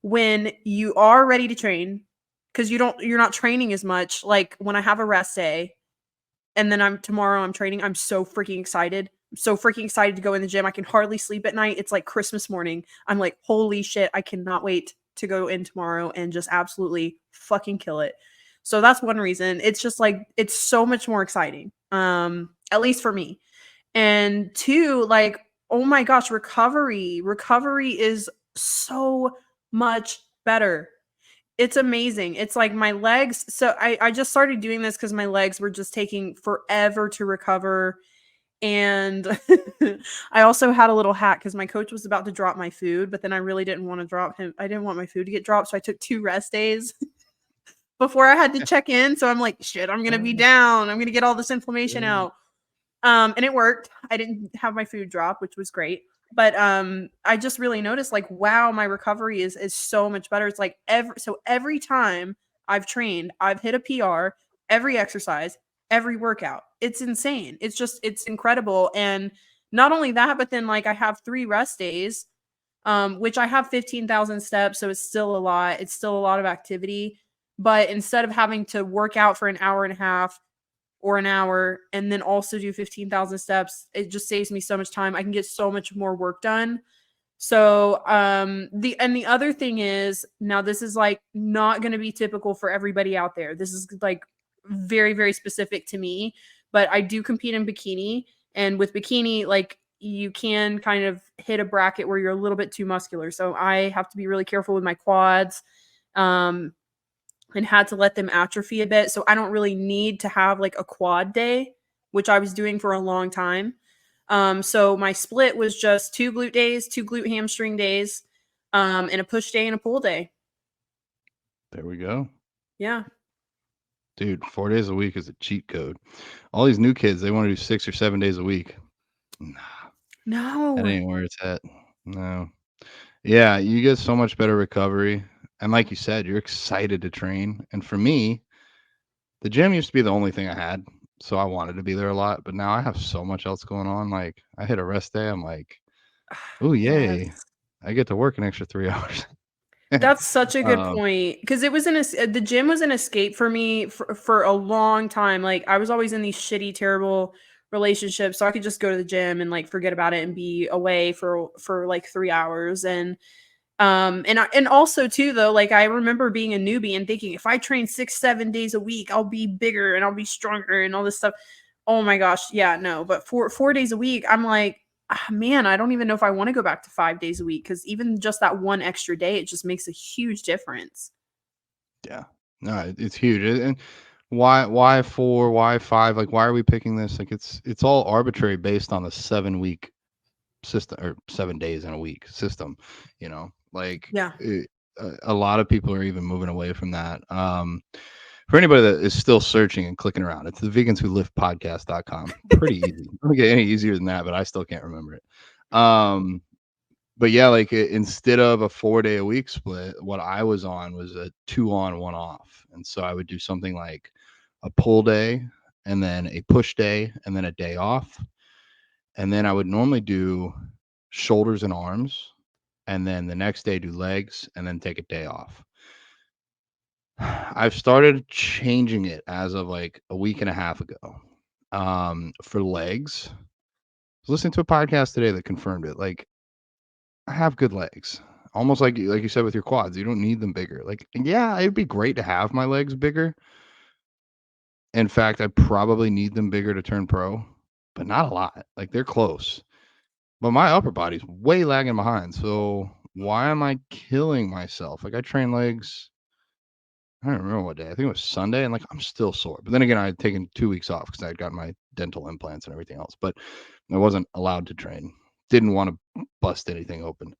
S2: when you are ready to train, because you're not training as much. Like when I have a rest day and then I'm training, I'm so freaking excited. I'm so freaking excited to go in the gym. I can hardly sleep at night. It's like Christmas morning. I'm like, holy shit, I cannot wait to go in tomorrow and just absolutely fucking kill it. So that's one reason. It's just like it's so much more exciting. At least for me. And two, like, oh my gosh, recovery is so much better. It's amazing. It's like my legs. So I just started doing this because my legs were just taking forever to recover. And I also had a little hack because my coach was about to drop my food, but then I really didn't want to drop him. I didn't want my food to get dropped. So I took 2 rest days before I had to check in. So I'm like, shit, I'm going to be down. I'm going to get all this inflammation out. And it worked. I didn't have my food drop, which was great. But I just really noticed like, wow, my recovery is so much better. It's like every time I've trained, I've hit a PR, every exercise, every workout. It's insane. It's incredible. And not only that, but then like I have 3 rest days, which I have 15,000 steps, so it's still a lot. It's still a lot of activity. But instead of having to work out for an hour and a half or an hour and then also do 15,000 steps, it just saves me so much time. I can get so much more work done. So the other thing is, now this is like not going to be typical for everybody out there. This is like very very specific to me, but I do compete in bikini, and with bikini like you can kind of hit a bracket where you're a little bit too muscular. So I have to be really careful with my quads. Um and had to let them atrophy a bit. So I don't really need to have like a quad day, which I was doing for a long time. So my split was just 2 glute days, 2 glute hamstring days, and a push day and a pull day.
S1: There we go.
S2: Yeah.
S1: Dude, 4 days a week is a cheat code. All these new kids, they want to do 6 or 7 days a week. Nah, that
S2: No.
S1: ain't where it's at. No. Yeah, you get so much better recovery. And like you said, you're excited to train. And for me, the gym used to be the only thing I had. So I wanted to be there a lot. But now I have so much else going on. Like I hit a rest day. I'm like, oh, yay.
S2: Yes.
S1: I get to work an extra 3 hours.
S2: That's such a good
S1: um,
S2: point because it was the gym was an escape for me for a long time. Like I was always in these shitty, terrible relationships, so I could just go to the gym and like forget about it and be away for like 3 hours. And also too though, like I remember being a newbie and thinking if I train 6 7 days a week, I'll be bigger and I'll be stronger and all this stuff. Oh my gosh, yeah, no. But 4 days a week, I'm like, man, I don't even know if I want to go back to 5 days a week because even just that one extra day, it just makes a huge difference.
S1: yeah. No, it's huge. And why 4, why 5? Like why are we picking this? Like it's all arbitrary based on the 7-week system or 7 days in a week system, like
S2: Yeah.
S1: a lot of people are even moving away from that. For anybody that is still searching and clicking around, it's the vegans who live podcast.com. Pretty easy. Don't get any easier than that, but I still can't remember it. But yeah, like instead of a 4-day a week split, what I was on was a 2 on 1 off. And so I would do something like a pull day and then a push day and then a day off. And then I would normally do shoulders and arms, and then the next day do legs, and then take a day off. I've started changing it as of like a week and a half ago. For legs, I was listening to a podcast today that confirmed it. Like, I have good legs. Almost like you said with your quads, you don't need them bigger. Like, yeah, it'd be great to have my legs bigger. In fact, I probably need them bigger to turn pro, but not a lot. Like, they're close. But my upper body's way lagging behind. So why am I killing myself? Like I train legs. I don't remember what day. I think it was Sunday, and like I'm still sore. But then again, I had taken 2 weeks off because I had gotten my dental implants and everything else. But I wasn't allowed to train. didn't want to bust anything open.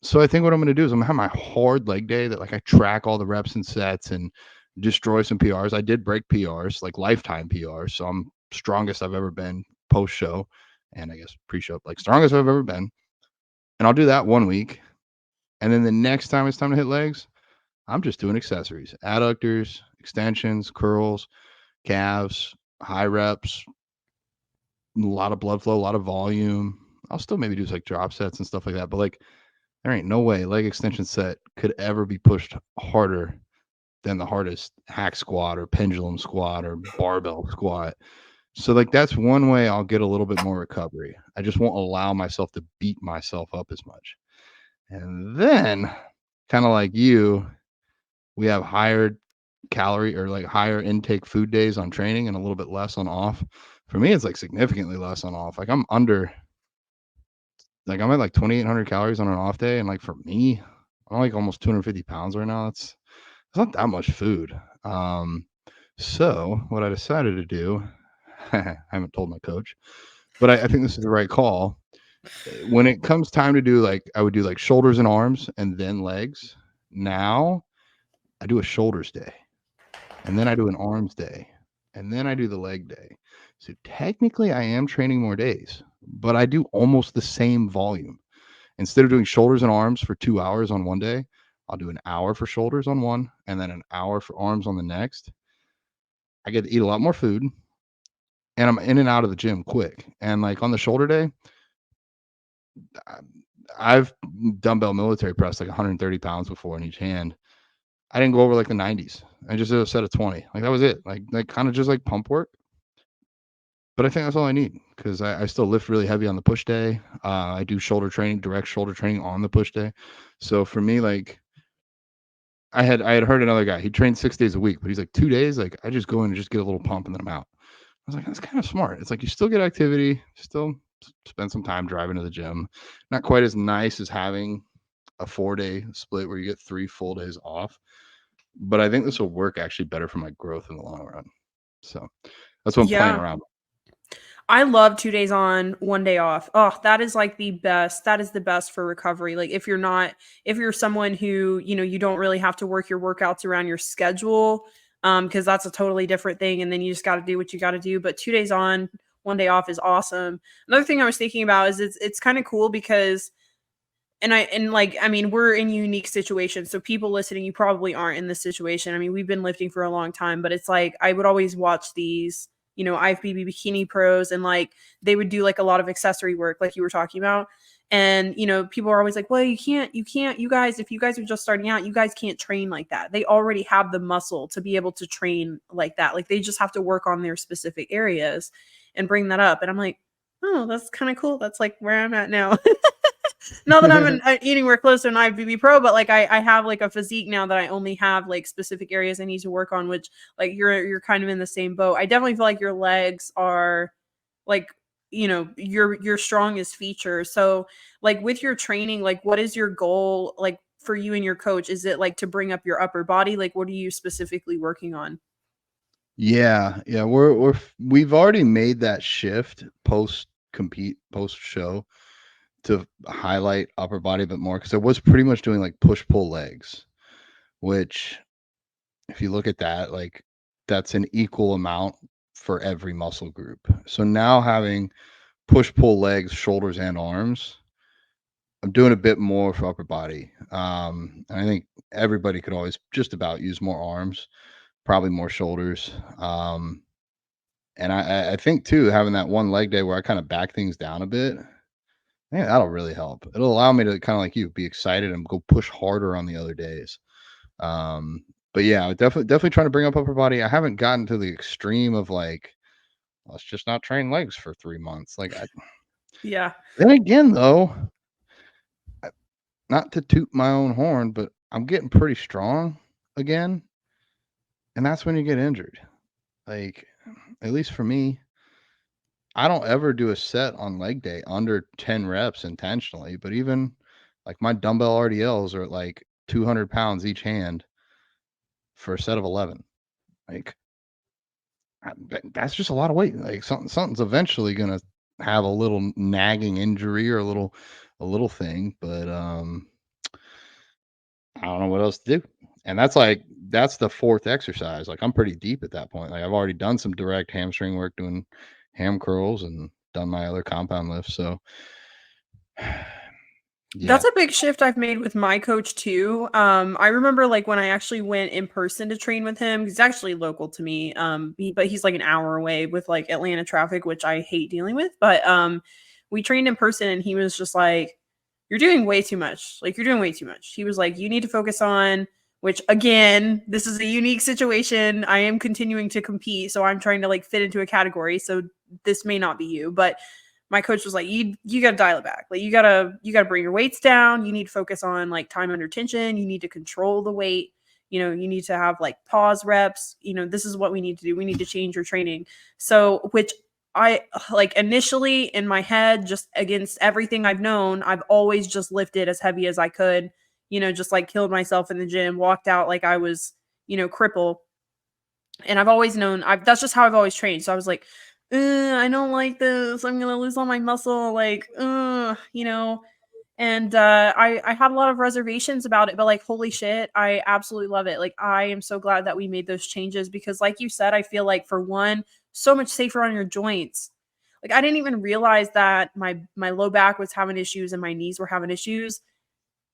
S1: So I think what I'm going to do is I'm going to have my hard leg day that like I track all the reps and sets and destroy some PRs. I did break PRs, like lifetime PRs. So I'm strongest I've ever been post show, and I guess pre-show, like strongest I've ever been. And I'll do that 1 week. And then the next time it's time to hit legs, I'm just doing accessories, adductors, extensions, curls, calves, high reps, a lot of blood flow, a lot of volume. I'll still maybe do like drop sets and stuff like that, but like there ain't no way leg extension set could ever be pushed harder than the hardest hack squat or pendulum squat or barbell squat. So like that's one way I'll get a little bit more recovery. I just won't allow myself to beat myself up as much. And then kind of like you, we have higher calorie or like higher intake food days on training and a little bit less on off. For me, it's like significantly less on off. Like I'm at like 2,800 calories on an off day. And like for me, I'm like almost 250 pounds right now. It's not that much food. So what I decided to do, I haven't told my coach, but I think this is the right call. When it comes time to do like, I would do like shoulders and arms and then legs. Now I do a shoulders day and then I do an arms day and then I do the leg day. So technically I am training more days, but I do almost the same volume. Instead of doing shoulders and arms for 2 hours on one day, I'll do an hour for shoulders on one and then an hour for arms on the next. I get to eat a lot more food and I'm in and out of the gym quick. And like on the shoulder day, I've dumbbell military pressed like 130 pounds before in each hand. I didn't go over like the 90s. I just did a set of 20. Like that was it. Like kind of just like pump work. But I think that's all I need because I still lift really heavy on the push day. I do shoulder training, direct shoulder training on the push day. So for me, like I had heard another guy. He trained 6 days a week, but he's like 2 days. Like I just go in and just get a little pump and then I'm out. I was like, that's kind of smart. It's like you still get activity, still spend some time driving to the gym. Not quite as nice as having a 4-day split where you get 3 full days off. But I think this will work actually better for my growth in the long run. So that's what I'm playing
S2: Yeah.
S1: around with.
S2: I love 2 days on, 1 day off. Oh, that is like the best. That is the best for recovery. Like if you're someone who, you don't really have to work your workouts around your schedule, because that's a totally different thing. And then you just got to do what you got to do. But 2 days on, 1 day off is awesome. Another thing I was thinking about is it's kind of cool because we're in unique situations. So people listening, you probably aren't in this situation. I mean, we've been lifting for a long time, but it's like I would always watch these, IFBB bikini pros, and like they would do like a lot of accessory work, like you were talking about. And people are always like, well, you guys, if you guys are just starting out, you guys can't train like that. They already have the muscle to be able to train like that. Like they just have to work on their specific areas and bring that up. And I'm like, oh, that's kind of cool. That's like where I'm at now. Not that I'm anywhere close to an IFBB pro, but like I have like a physique now that I only have like specific areas I need to work on, which like you're kind of in the same boat. I definitely feel like your legs are like, your strongest feature. So like with your training, like what is your goal like for you and your coach? Is it like to bring up your upper body? Like what are you specifically working on?
S1: Yeah, we've already made that shift post show to highlight upper body a bit more because I was pretty much doing like push pull legs, which if you look at that, like that's an equal amount for every muscle group. So now having push pull legs, shoulders, and arms, I'm doing a bit more for upper body. And I think everybody could always just about use more arms, probably more shoulders. And I think too, having that one leg day where I kind of back things down a bit, yeah, that'll really help. It'll allow me to kind of like you be excited and go push harder on the other days. But yeah, definitely trying to bring up upper body. I haven't gotten to the extreme of like, let's just not train legs for 3 months. Like,
S2: Yeah.
S1: then again, though, not to toot my own horn, but I'm getting pretty strong again, and that's when you get injured. Like, at least for me, I don't ever do a set on leg day under 10 reps intentionally, but even like my dumbbell RDLs are at like 200 pounds each hand for a set of 11. Like, that's just a lot of weight. Like something's eventually gonna have a little nagging injury or a little thing, but I don't know what else to do. And that's the fourth exercise. Like I'm pretty deep at that point. Like I've already done some direct hamstring work doing ham curls and done my other compound lifts. So
S2: That's
S1: yeah.
S2: a big shift I've made with my coach too. I remember like when I actually went in person to train with him. He's actually local to me. But he's like an hour away with like Atlanta traffic, which I hate dealing with. But we trained in person, and he was just like, "You're doing way too much. Like you're doing way too much." He was like, "You need to focus on." Which again, this is a unique situation. I am continuing to compete, so I'm trying to like fit into a category. So this may not be you, but my coach was like, you got to dial it back. Like you got to bring your weights down. You need to focus on like time under tension. You need to control the weight. You need to have like pause reps. This is what we need to do. We need to change your training. So, which I like initially in my head, just against everything I've known, I've always just lifted as heavy as I could, just like killed myself in the gym, walked out like I was, crippled. And I've always known that's just how I've always trained. So I was like, I don't like this. I'm gonna lose all my muscle. Like, And I had a lot of reservations about it, but like, holy shit, I absolutely love it. Like, I am so glad that we made those changes because, like you said, I feel like for one, so much safer on your joints. Like, I didn't even realize that my low back was having issues and my knees were having issues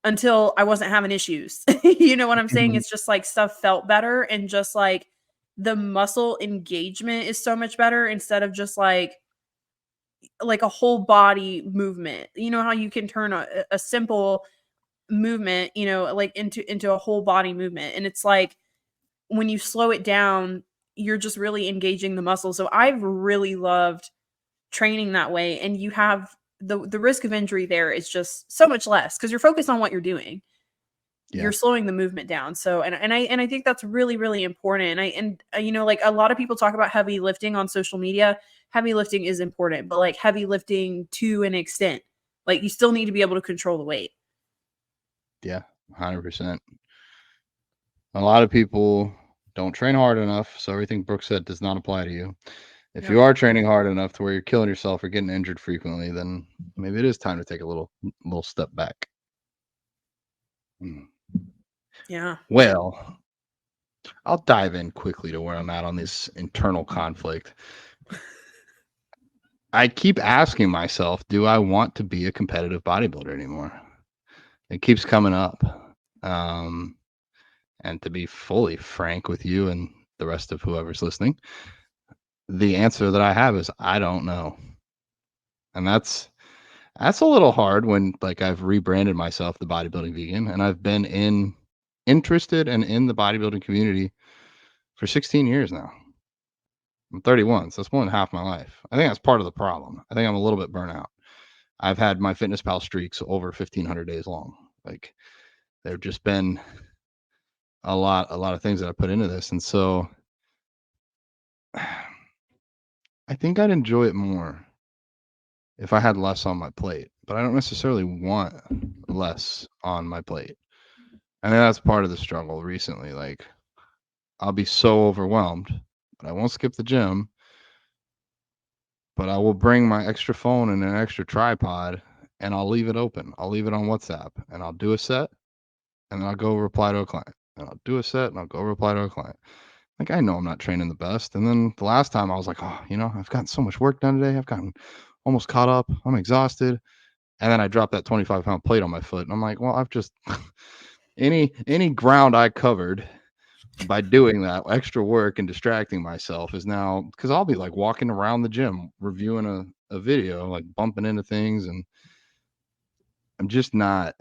S2: until I wasn't having issues. You know what I'm saying? It's just like stuff felt better and just like the muscle engagement is so much better instead of just like a whole body movement. You know how you can turn a simple movement, like into a whole body movement. And it's like when you slow it down, you're just really engaging the muscle. So I've really loved training that way. And you have the risk of injury there is just so much less because you're focused on what you're doing.
S1: Yeah.
S2: You're slowing the movement down. So and I think that's really, really important. Like a lot of people talk about heavy lifting on social media. Heavy lifting is important, but like heavy lifting to an extent. Like you still need to be able to control the weight.
S1: Yeah. 100%. A lot of people don't train hard enough. So everything Brooke said does not apply to you. If
S2: Yep.
S1: you are training hard enough to where you're killing yourself or getting injured frequently, then maybe it is time to take a little step back.
S2: Yeah.
S1: Well, I'll dive in quickly to where I'm at on this internal conflict. I keep asking myself, do I want to be a competitive bodybuilder anymore? It keeps coming up. Um, and to be fully frank with you and the rest of whoever's listening, the answer that I have is I don't know. And that's a little hard when like I've rebranded myself the Bodybuilding Vegan and I've been interested and in the bodybuilding community for 16 years now. I'm 31, so that's more than half my life. I think that's part of the problem. I think I'm a little bit burnt out. I've had my Fitness Pal streaks over 1,500 days long. Like there've just been a lot of things that I put into this, and so I think I'd enjoy it more if I had less on my plate. But I don't necessarily want less on my plate. I think that's part of the struggle recently. Like I'll be so overwhelmed, but I won't skip the gym. But I will bring my extra phone and an extra tripod and I'll leave it open. I'll leave it on WhatsApp and I'll do a set and then I'll go reply to a client. And I'll do a set and I'll go reply to a client. Like I know I'm not training the best. And then the last time I was like, oh, I've gotten so much work done today. I've gotten almost caught up. I'm exhausted. And then I dropped that 25-pound plate on my foot. And I'm like, well, I've just any ground I covered by doing that extra work and distracting myself is now because I'll be like walking around the gym reviewing a video, like bumping into things, and I'm just not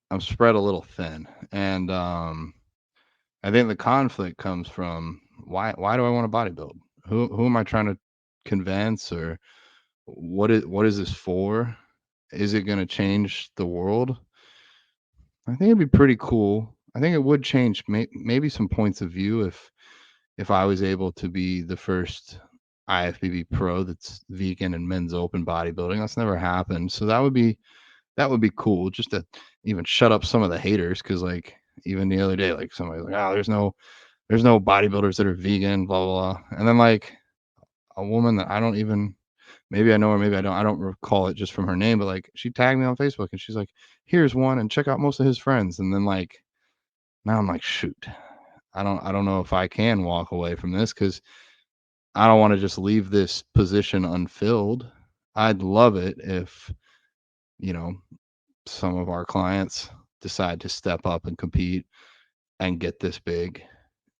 S1: I'm spread a little thin. And I think the conflict comes from why do I want to bodybuild? Who am I trying to convince, or what is this for? Is it going to change the world? I think it'd be pretty cool. I think it would change maybe some points of view if I was able to be the first IFBB pro that's vegan and men's open bodybuilding. That's never happened. So that would be cool just to even shut up some of the haters. Cause like even the other day, like somebody's like, oh, there's no bodybuilders that are vegan, blah, blah, blah. And then like a woman that I don't even maybe I know her, maybe I don't. I don't recall it just from her name, but like she tagged me on Facebook and she's like, here's one and check out most of his friends. And then like now I'm like, shoot, I don't know if I can walk away from this because I don't want to just leave this position unfilled. I'd love it if, you know, some of our clients decide to step up and compete and get this big.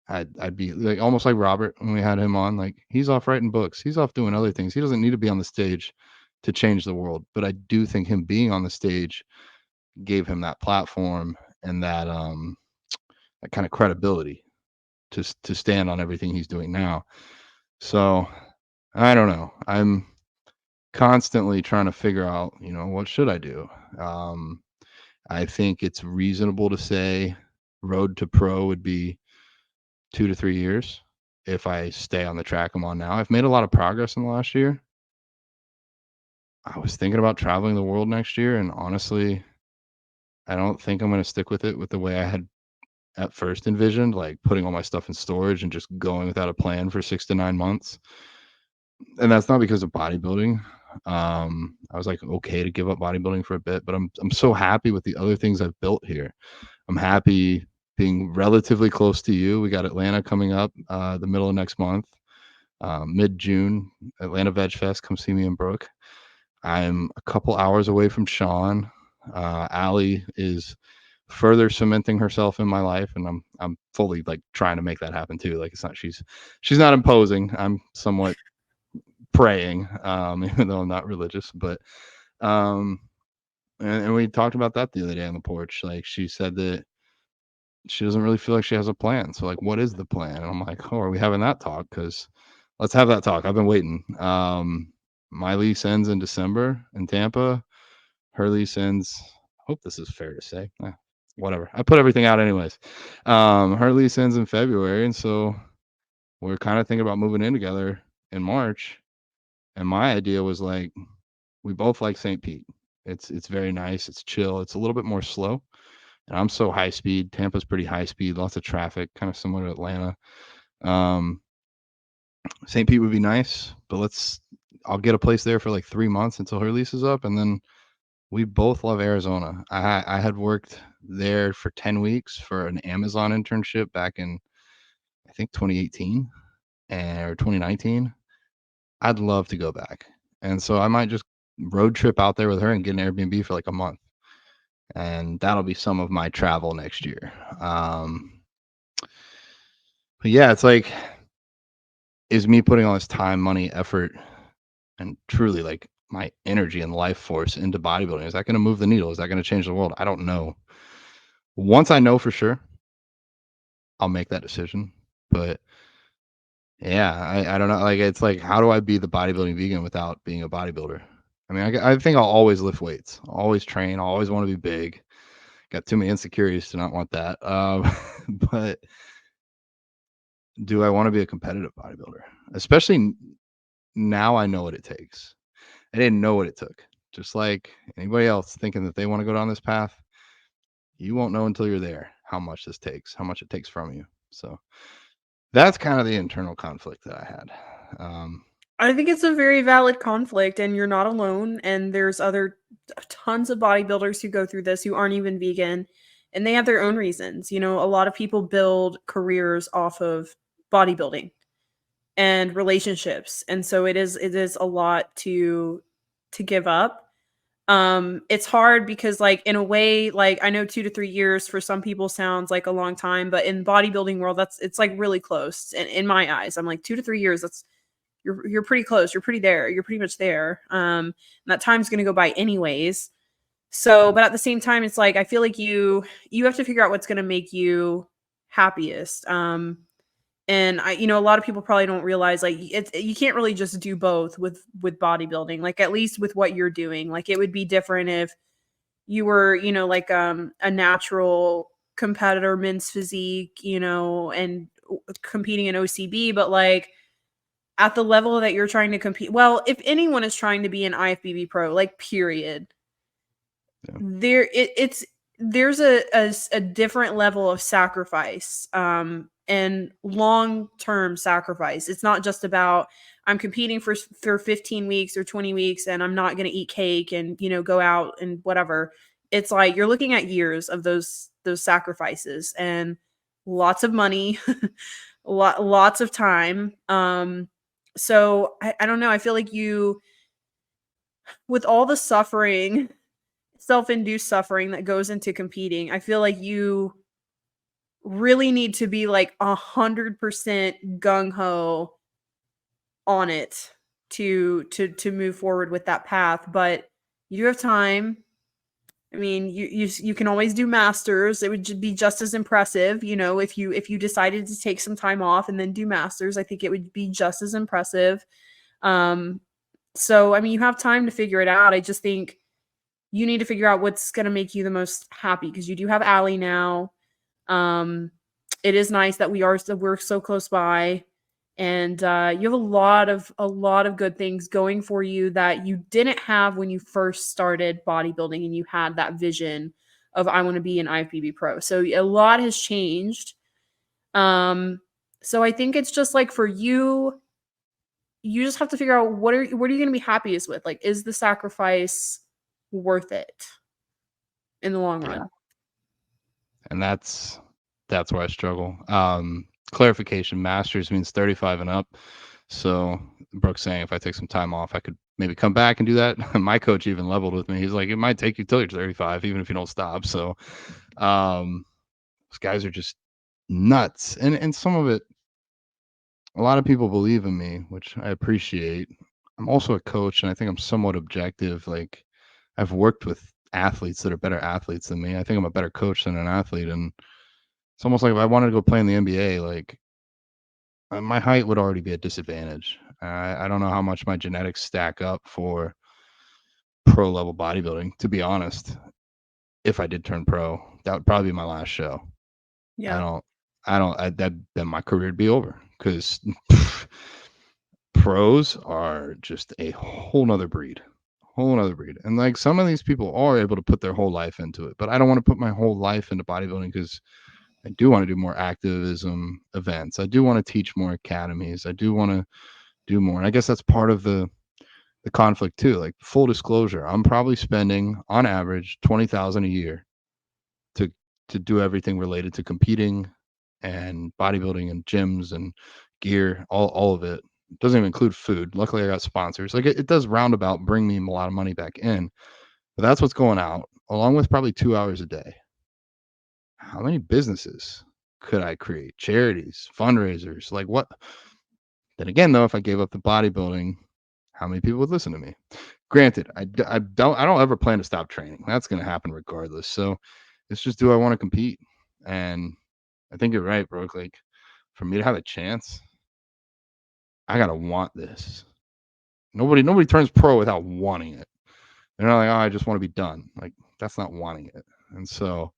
S1: I'd be like almost like Robert when we had him on. Like he's off writing books, he's off doing other things. He doesn't need to be on the stage to change the world. But I do think him being on the stage gave him that platform and that kind of credibility to stand on everything he's doing now. So I don't know. I'm constantly trying to figure out, what should I do? I think it's reasonable to say road to pro would be 2 to 3 years if I stay on the track I'm on now. I've made a lot of progress in the last year. I was thinking about traveling the world next year, and honestly, I don't think I'm going to stick with it with the way I had at first envisioned, like putting all my stuff in storage and just going without a plan for 6 to 9 months. And that's not because of bodybuilding. I was like okay to give up bodybuilding for a bit, but I'm so happy with the other things I've built here. I'm happy being relatively close to you. We got Atlanta coming up the middle of next month, mid-June, Atlanta Veg Fest. Come see me in Brooke. I'm a couple hours away from Sean. Allie is further cementing herself in my life, and I'm fully like trying to make that happen too. Like it's not she's not imposing. I'm somewhat praying, even though I'm not religious, but and we talked about that the other day on the porch. Like she said that she doesn't really feel like she has a plan. So like, what is the plan? And I'm like, oh, are we having that talk? Because let's have that talk. I've been waiting. My lease ends in December in Tampa. Her lease ends. Hope this is fair to say. Whatever. I put everything out anyways. Her lease ends in February, and so we're kind of thinking about moving in together in March. And my idea was like, we both like St. Pete. It's very nice. It's chill. It's a little bit more slow. And I'm so high speed. Tampa's pretty high speed, lots of traffic, kind of similar to Atlanta. St. Pete would be nice, but I'll get a place there for like 3 months until her lease is up, and then we both love Arizona. I had worked there for 10 weeks for an Amazon internship back in I think 2018 or 2019. I'd love to go back. And so I might just road trip out there with her and get an Airbnb for like a month. And that'll be some of my travel next year. But yeah, it's like, is me putting all this time, money, effort, and truly like my energy and life force into bodybuilding, is that going to move the needle? Is that going to change the world? I don't know. Once I know for sure, I'll make that decision. But yeah, I don't know. Like, it's like, how do I be the bodybuilding vegan without being a bodybuilder? I mean, I think I'll always lift weights, I'll always train, I'll always want to be big. Got too many insecurities to not want that. But do I want to be a competitive bodybuilder? Especially now I know what it takes. I didn't know what it took. Just like anybody else thinking that they want to go down this path, you won't know until you're there how much this takes, how much it takes from you. So that's kind of the internal conflict that I had.
S2: I think it's a very valid conflict, and you're not alone. And there's other tons of bodybuilders who go through this who aren't even vegan, and they have their own reasons. A lot of people build careers off of bodybuilding and relationships, and so it is a lot to give up. It's hard because, like, in a way, like, I know 2 to 3 years for some people sounds like a long time, but in bodybuilding world, it's like really close. And in my eyes, I'm like 2 to 3 years, that's you're pretty close. You're pretty there. You're pretty much there. And that time's going to go by anyways. So, but at the same time, it's like, I feel like you have to figure out what's going to make you happiest. And a lot of people probably don't realize, like, you can't really just do both with bodybuilding, like, at least with what you're doing. Like, it would be different if you were, like, a natural competitor, men's physique, and competing in OCB, but like, at the level that you're trying to compete, well, if anyone is trying to be an IFBB pro, like, period,
S1: Yeah.
S2: it's there's a different level of sacrifice, and long-term sacrifice. It's not just about I'm competing for 15 weeks or 20 weeks and I'm not going to eat cake and, go out and whatever. It's like you're looking at years of those sacrifices and lots of money, lots of time. So I don't know. I feel like with all the suffering, self-induced suffering that goes into competing, I feel like you really need to be like 100% gung ho on it to move forward with that path. But you do have time. I mean, you can always do masters. It would be just as impressive, if you decided to take some time off and then do masters. I think it would be just as impressive. So I mean, you have time to figure it out. I just think you need to figure out what's going to make you the most happy, because you do have Allie now. It is nice that we're so close by, and you have a lot of good things going for you that you didn't have when you first started bodybuilding and you had that vision of I want to be an IFBB pro. So a lot has changed. So I think it's just like for you, you just have to figure out what are you going to be happiest with? Like, is the sacrifice worth it in the long run?
S1: And that's where I struggle. Clarification, masters means 35 and up. So Brooke's saying if I take some time off, I could maybe come back and do that. My coach even leveled with me. He's like, it might take you till you're 35, even if you don't stop. So those guys are just nuts. And some of it, a lot of people believe in me, which I appreciate. I'm also a coach, and I think I'm somewhat objective. Like, I've worked with athletes that are better athletes than me. I think I'm a better coach than an athlete. And it's almost like if I wanted to go play in the NBA, like my height would already be a disadvantage. I don't know how much my genetics stack up for pro level bodybuilding, to be honest. If I did turn pro, that would probably be my last show.
S2: Yeah.
S1: Then my career would be over, because pros are just a whole nother breed. And like, some of these people are able to put their whole life into it, but I don't want to put my whole life into bodybuilding, because I do want to do more activism events. I do want to teach more academies. I do want to do more. And I guess that's part of the conflict too. Like, full disclosure, I'm probably spending on average 20,000 a year to do everything related to competing and bodybuilding and gyms and gear, all of it. It doesn't even include food. Luckily, I got sponsors. Like, it does roundabout bring me a lot of money back in, but that's what's going out, along with probably 2 hours a day. How many businesses could I create? Charities, fundraisers, like what? Then again, though, if I gave up the bodybuilding, how many people would listen to me? Granted, I don't ever plan to stop training. That's going to happen regardless. So it's just, do I want to compete? And I think you're right, bro. Like, for me to have a chance, I gotta want this. Nobody turns pro without wanting it. They're not like, oh, I just want to be done. Like, that's not wanting it. And so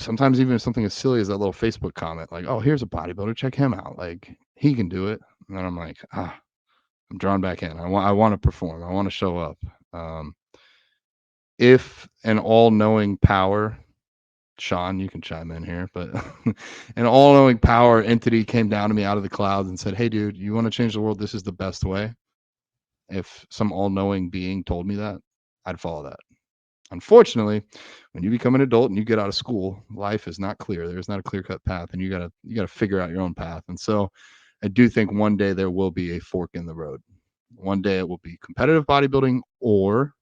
S1: sometimes even something as silly as that little Facebook comment, like, oh, here's a bodybuilder, check him out. Like, he can do it. And then I'm like, I'm drawn back in. I want to perform. I want to show up. If an all-knowing power, Sean, you can chime in here, but an all-knowing power entity came down to me out of the clouds and said, hey, dude, you want to change the world? This is the best way. If some all-knowing being told me that, I'd follow that. Unfortunately, when you become an adult and you get out of school, life is not clear. There's not a clear-cut path, and you gotta figure out your own path. And so I do think one day there will be a fork in the road. One day it will be competitive bodybuilding, or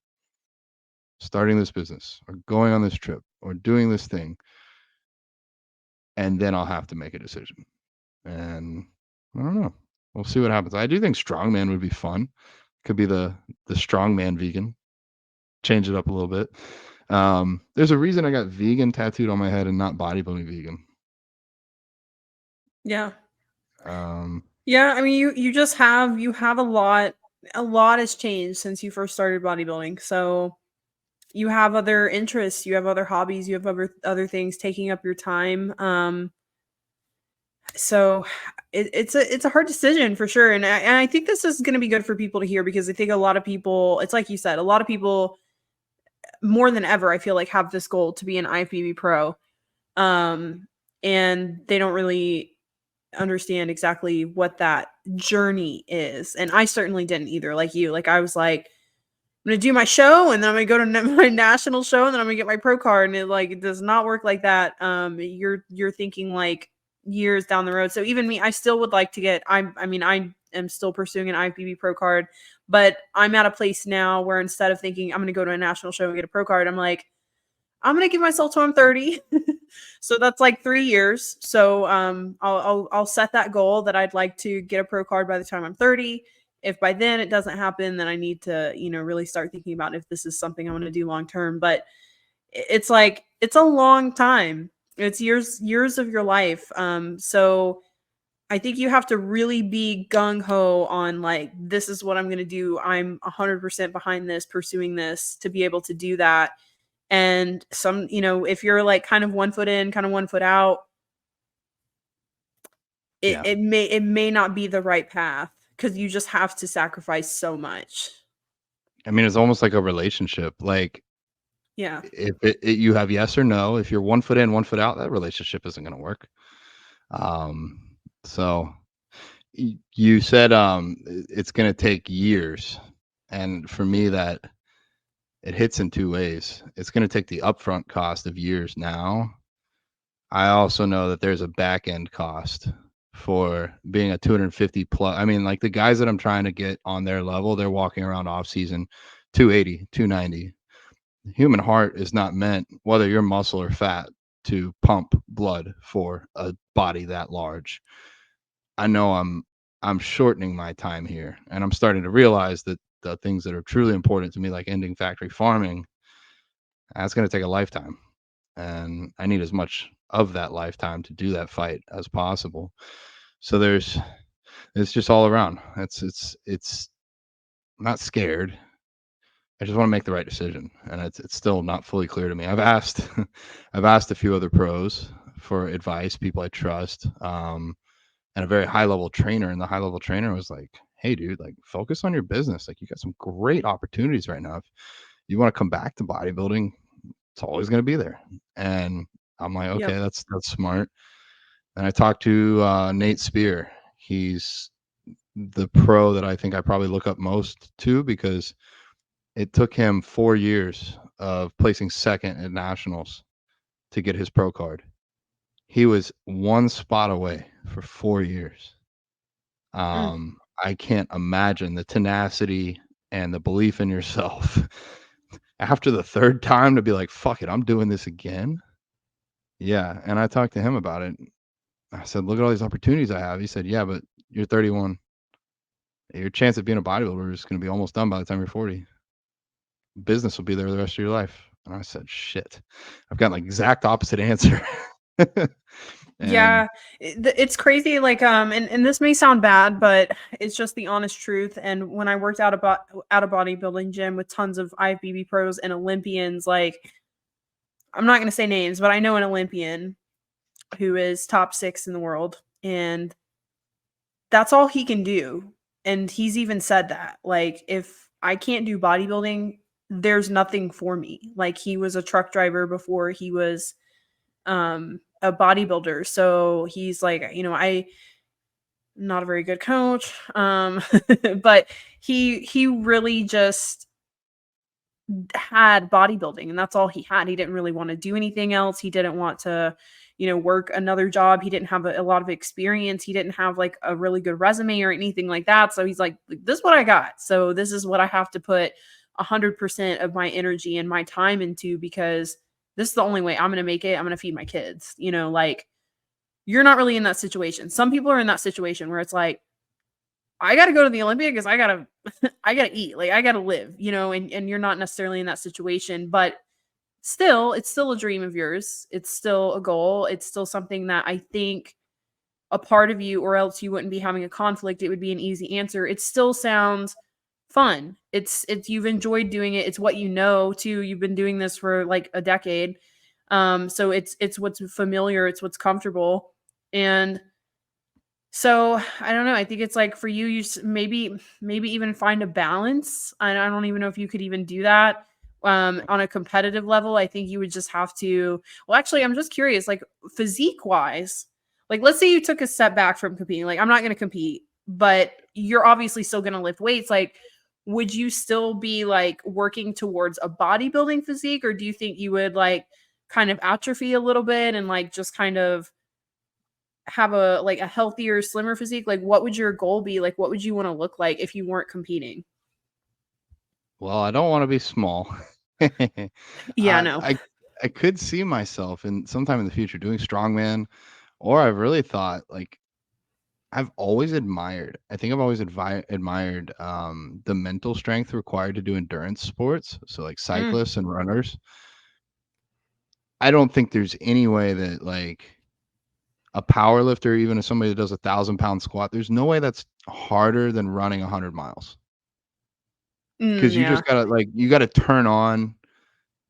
S1: starting this business, or going on this trip, or doing this thing. And then I'll have to make a decision. And I don't know. We'll see what happens. I do think strongman would be fun. Could be the strongman vegan. Change it up a little bit. There's a reason I got vegan tattooed on my head and not bodybuilding vegan.
S2: Yeah.
S1: Um,
S2: Yeah, I mean, you have a lot has changed since you first started bodybuilding. So you have other interests, you have other hobbies, you have other things taking up your time. So it's a hard decision for sure. And I think this is going to be good for people to hear, because I think a lot of people, it's like you said, a lot of people more than ever, I feel like, have this goal to be an IFBB pro. And they don't really understand exactly what that journey is. And I certainly didn't either, like you. Like, I was like, I'm gonna do my show, and then I'm gonna go to my national show, and then I'm gonna get my pro card. And it does not work like that. You're thinking like years down the road. So even me, I still would like to get. I am still pursuing an IFBB pro card, but I'm at a place now where instead of thinking I'm gonna go to a national show and get a pro card, I'm like, I'm gonna give myself till I'm 30. So that's like 3 years. So I'll set that goal that I'd like to get a pro card by the time I'm 30. If by then it doesn't happen, then I need to, really start thinking about if this is something I want to do long term. But it's like, it's a long time. It's years of your life. So I think you have to really be gung ho on like, this is what I'm going to do. I'm 100% behind this, pursuing this, to be able to do that. And some, if you're like kind of 1 foot in, kind of 1 foot out,
S1: Yeah.
S2: it may not be the right path, because you just have to sacrifice so much.
S1: I mean, it's almost like a relationship. Like,
S2: Yeah.
S1: if you have yes or no, if you're 1 foot in, 1 foot out, that relationship isn't going to work. So you said, it's going to take years. And for me, that it hits in two ways. It's going to take the upfront cost of years now. I also know that there's a back end cost for being a 250 plus. I mean, like the guys that I'm trying to get on their level, they're walking around off season 280, 290. The human heart is not meant, whether you're muscle or fat, to pump blood for a body that large. I know I'm shortening my time here, and I'm starting to realize that the things that are truly important to me, like ending factory farming, that's going to take a lifetime, and I need as much of that lifetime to do that fight as possible. So it's just all around. It's I'm not scared. I just want to make the right decision, and it's still not fully clear to me. I've asked I've asked a few other pros for advice, people I trust, and a very high level trainer, and the high level trainer was like, "Hey, dude, like focus on your business. Like you got some great opportunities right now. If you want to come back to bodybuilding, it's always going to be there." And I'm like,
S2: Yep.
S1: okay, that's smart. And I talked to Nate Spear. He's the pro that I think I probably look up most to, because it took him 4 years of placing second at nationals to get his pro card. He was one spot away for 4 years.
S2: Mm.
S1: I can't imagine the tenacity and the belief in yourself after the third time to be like, fuck it, I'm doing this again. Yeah. And I talked to him about it. I said, look at all these opportunities I have. He said, yeah, but you're 31. Your chance of being a bodybuilder is going to be almost done by the time you're 40. Business will be there the rest of your life. And I said, shit, I've got like exact opposite answer. And
S2: Yeah, it's crazy. Like, and this may sound bad, but it's just the honest truth. And when I worked out a bodybuilding gym with tons of IFBB pros and Olympians, like, I'm not going to say names, but I know an Olympian who is top 6 in the world, and that's all he can do. And he's even said that, like, if I can't do bodybuilding, there's nothing for me. Like, he was a truck driver before he was a bodybuilder. So he's like, I'm not a very good coach. But he really just had bodybuilding, and that's all he had. He didn't really want to do anything else. He didn't want to, work another job. He didn't have a lot of experience. He didn't have like a really good resume or anything like that. So he's like, this is what I got. So this is what I have to put 100% of my energy and my time into, because this is the only way I'm going to make it. I'm going to feed my kids, like, you're not really in that situation. Some people are in that situation where it's like, I got to go to the Olympia because I got to I got to eat. Like, I got to live, and you're not necessarily in that situation, but still, it's still a dream of yours. It's still a goal. It's still something that I think a part of you, or else you wouldn't be having a conflict. It would be an easy answer. It still sounds fun. It's you've enjoyed doing it. It's what you know too. You've been doing this for like a decade. So it's what's familiar. It's what's comfortable. And so I don't know. I think it's like for you, maybe even find a balance. I don't even know if you could even do that, On a competitive level, I think you would just have to, well, actually, I'm just curious, like physique wise, like let's say you took a step back from competing, like I'm not going to compete, but you're obviously still going to lift weights. Like, would you still be like working towards a bodybuilding physique, or do you think you would like kind of atrophy a little bit and like just kind of have a like a healthier, slimmer physique? Like, what would your goal be? Like, what would you want to look like if you weren't competing?
S1: Well, I don't want to be small. I,
S2: Yeah, no.
S1: I could see myself in sometime in the future doing strongman, or I've really thought like I've always admired. I think I've always admired the mental strength required to do endurance sports. So like
S2: Mm,
S1: cyclists and runners. I don't think there's any way that like a power lifter, even if somebody that does 1,000 pound squat, there's no way that's harder than running 100 miles. Because you
S2: yeah.
S1: just gotta like you gotta turn on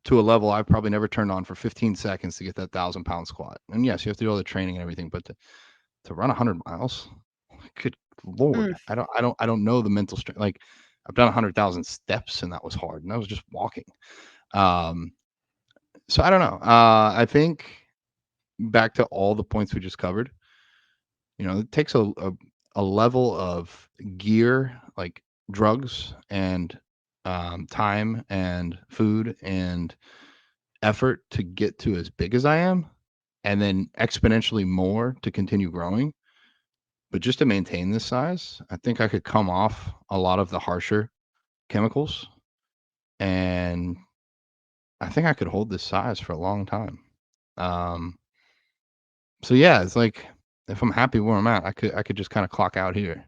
S1: to a level I've probably never turned on for 15 seconds to get that 1,000 pound squat. And yes, you have to do all the training and everything, but to run 100 miles, good lord,
S2: Mm.
S1: I don't know the mental strength. Like I've done 100,000 steps and that was hard, and that was just walking. Um, so I don't know. I think back to all the points we just covered. It takes a level of gear, like drugs and time and food and effort to get to as big as I am, and then exponentially more to continue growing. But just to maintain this size, I think I could come off a lot of the harsher chemicals, and I think I could hold this size for a long time. Um, so yeah, it's like if I'm happy where I'm at, I could just kind of clock out here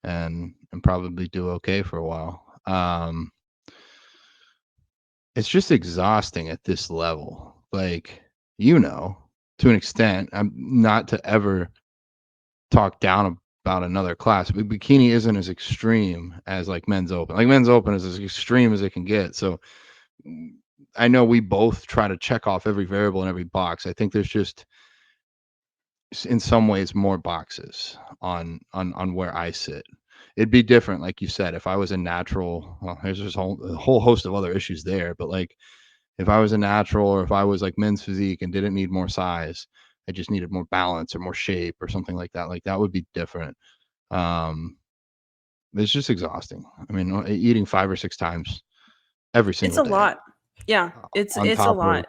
S1: and probably do okay for a while. It's just exhausting at this level. Like, to an extent, I'm not to ever talk down about another class, but bikini isn't as extreme as like men's open. Like men's open is as extreme as it can get. So mm, I know we both try to check off every variable in every box. I think there's just in some ways more boxes on where I sit. It'd be different, like you said, if I was a natural. Well, there's just a whole host of other issues there, but like if I was a natural or if I was like men's physique and didn't need more size, I just needed more balance or more shape or something like that. Like that would be different. Um, it's just exhausting. I mean, eating 5 or 6 times every
S2: It's
S1: single
S2: a
S1: day,
S2: lot. Yeah,
S1: on
S2: it's a
S1: top of
S2: lot.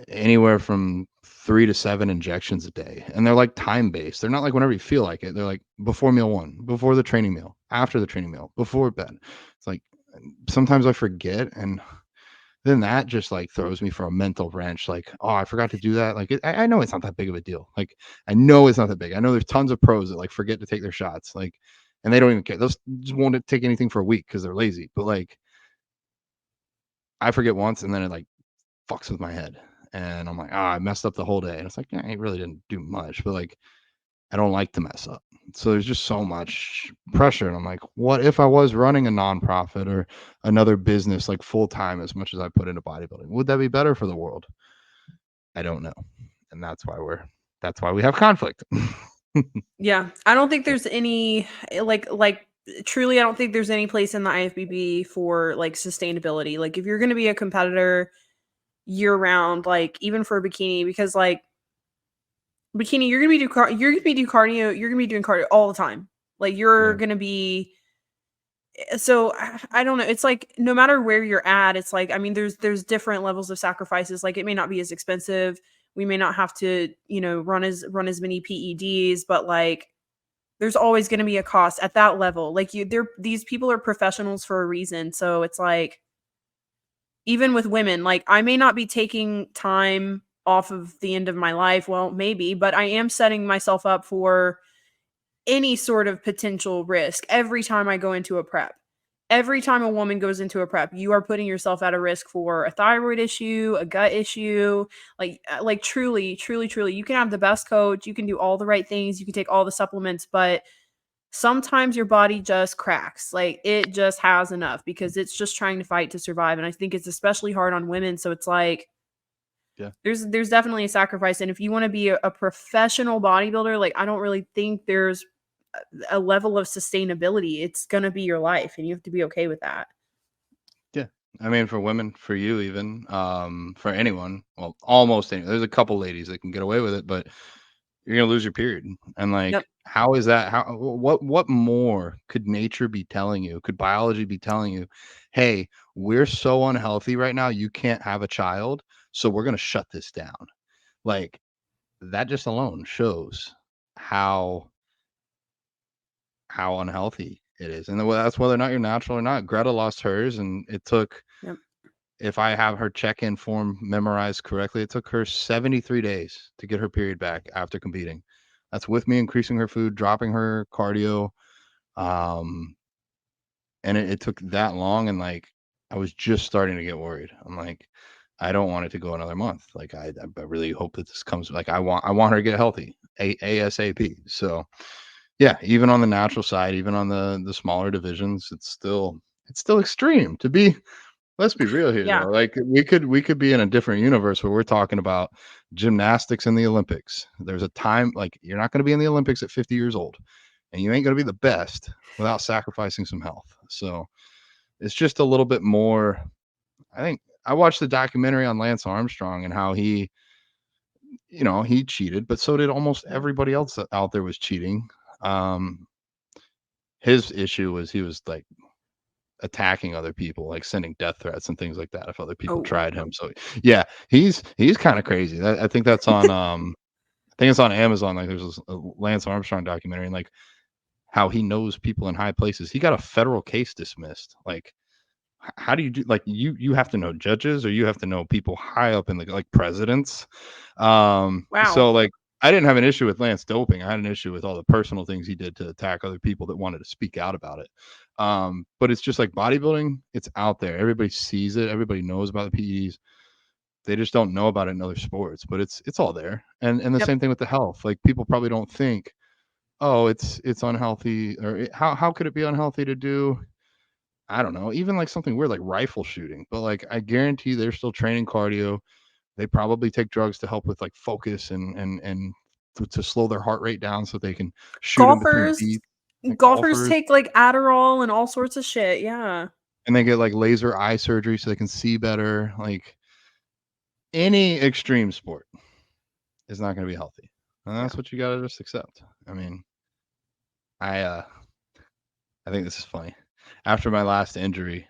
S1: anywhere from 3 to 7 injections a day. And they're like time based. They're not like whenever you feel like it. They're like before meal one, before the training meal, after the training meal, before bed. It's like sometimes I forget. And then that just like throws me for a mental wrench. Like, oh, I forgot to do that. Like, I know it's not that big of a deal. Like, I know it's not that big. I know there's tons of pros that like forget to take their shots. Like, and they don't even care. Those just won't take anything for a week because they're lazy. But like, I forget once and then it like fucks with my head. And I'm like, I messed up the whole day. And it's like, yeah, I really didn't do much, but like, I don't like to mess up. So there's just so much pressure. And I'm like, what if I was running a nonprofit or another business like full time as much as I put into bodybuilding? Would that be better for the world? I don't know. And that's why we have conflict.
S2: Yeah, I don't think there's any like truly I don't think there's any place in the IFBB for like sustainability. Like if you're going to be a competitor year round, like even for a bikini, because like bikini, you're going to be do cardio, you're going to be doing cardio all the time. Like you're
S1: Yeah.
S2: going to be so I don't know. It's like no matter where you're at, it's like I mean there's different levels of sacrifices. Like it may not be as expensive. We may not have to, run as many PEDs, but like there's always going to be a cost at that level. Like these people are professionals for a reason. So it's like even with women, like I may not be taking time off of the end of my life. Well, maybe, but I am setting myself up for any sort of potential risk every time I go into a prep. Every time a woman goes into a prep, you are putting yourself at a risk for a thyroid issue, a gut issue, like truly, truly, truly. You can have the best coach, you can do all the right things, you can take all the supplements, but sometimes your body just cracks. Like it just has enough because it's just trying to fight to survive. And I think it's especially hard on women. So it's like
S1: Yeah.
S2: there's definitely a sacrifice. And if you want to be a professional bodybuilder, like I don't really think there's a level of sustainability. It's gonna be your life and you have to be okay with that.
S1: I mean, for women, for you even, for anyone, well, almost any there's a couple ladies that can get away with it, but you're gonna lose your period. And
S2: Yep.
S1: like, how is that? How what more could nature be telling you? Could biology be telling you, hey, we're so unhealthy right now, you can't have a child, so we're gonna shut this down. Like that just alone shows how unhealthy it is. And that's whether or not you're natural or not. Greta lost hers, and it took,
S2: Yep.
S1: if I have her check-in form memorized correctly, it took her 73 days to get her period back after competing. That's with me increasing her food, dropping her cardio. Um, and it took that long. And like, I was just starting to get worried. I'm like, I don't want it to go another month. Like, I really hope that this comes. Like, I want her to get healthy ASAP. So yeah, even on the natural side, even on the smaller divisions, it's still extreme to be. Let's be real here,
S2: Yeah.
S1: though. Like we could be in a different universe where we're talking about gymnastics in the Olympics. There's a time like you're not going to be in the Olympics at 50 years old, and you ain't going to be the best without sacrificing some health. So it's just a little bit more. I think I watched the documentary on Lance Armstrong and how he cheated, but so did almost
S2: Mhm.
S1: everybody else out there was cheating. Um, his issue was he was like attacking other people, like sending death threats and things like that if other people
S2: Oh.
S1: tried him. So yeah, he's kind of crazy. I think that's on I think it's on Amazon. Like there's this Lance Armstrong documentary and like how he knows people in high places. He got a federal case dismissed. Like how do you do, like you have to know judges or you have to know people high up in the like presidents.
S2: Wow.
S1: So like I didn't have an issue with Lance doping. I had an issue with all the personal things he did to attack other people that wanted to speak out about it. But it's just like bodybuilding, it's out there. Everybody sees it, everybody knows about the PEDs. They just don't know about it in other sports, but it's all there. And the
S2: Yep.
S1: same thing with the health. Like people probably don't think, oh, it's unhealthy or how could it be unhealthy to do, I don't know, even like something weird like rifle shooting. But like I guarantee they're still training cardio. They probably take drugs to help with like focus and to slow their heart rate down so they can shoot in between
S2: Golfers
S1: beats. Like
S2: golfers
S1: golfers,
S2: take like Adderall and all sorts of shit. Yeah.
S1: and they get like laser eye surgery so they can see better. Like any extreme sport is not going to be healthy, and
S2: Yeah.
S1: that's what you got to just accept. I mean, I I think this is funny. After my last injury,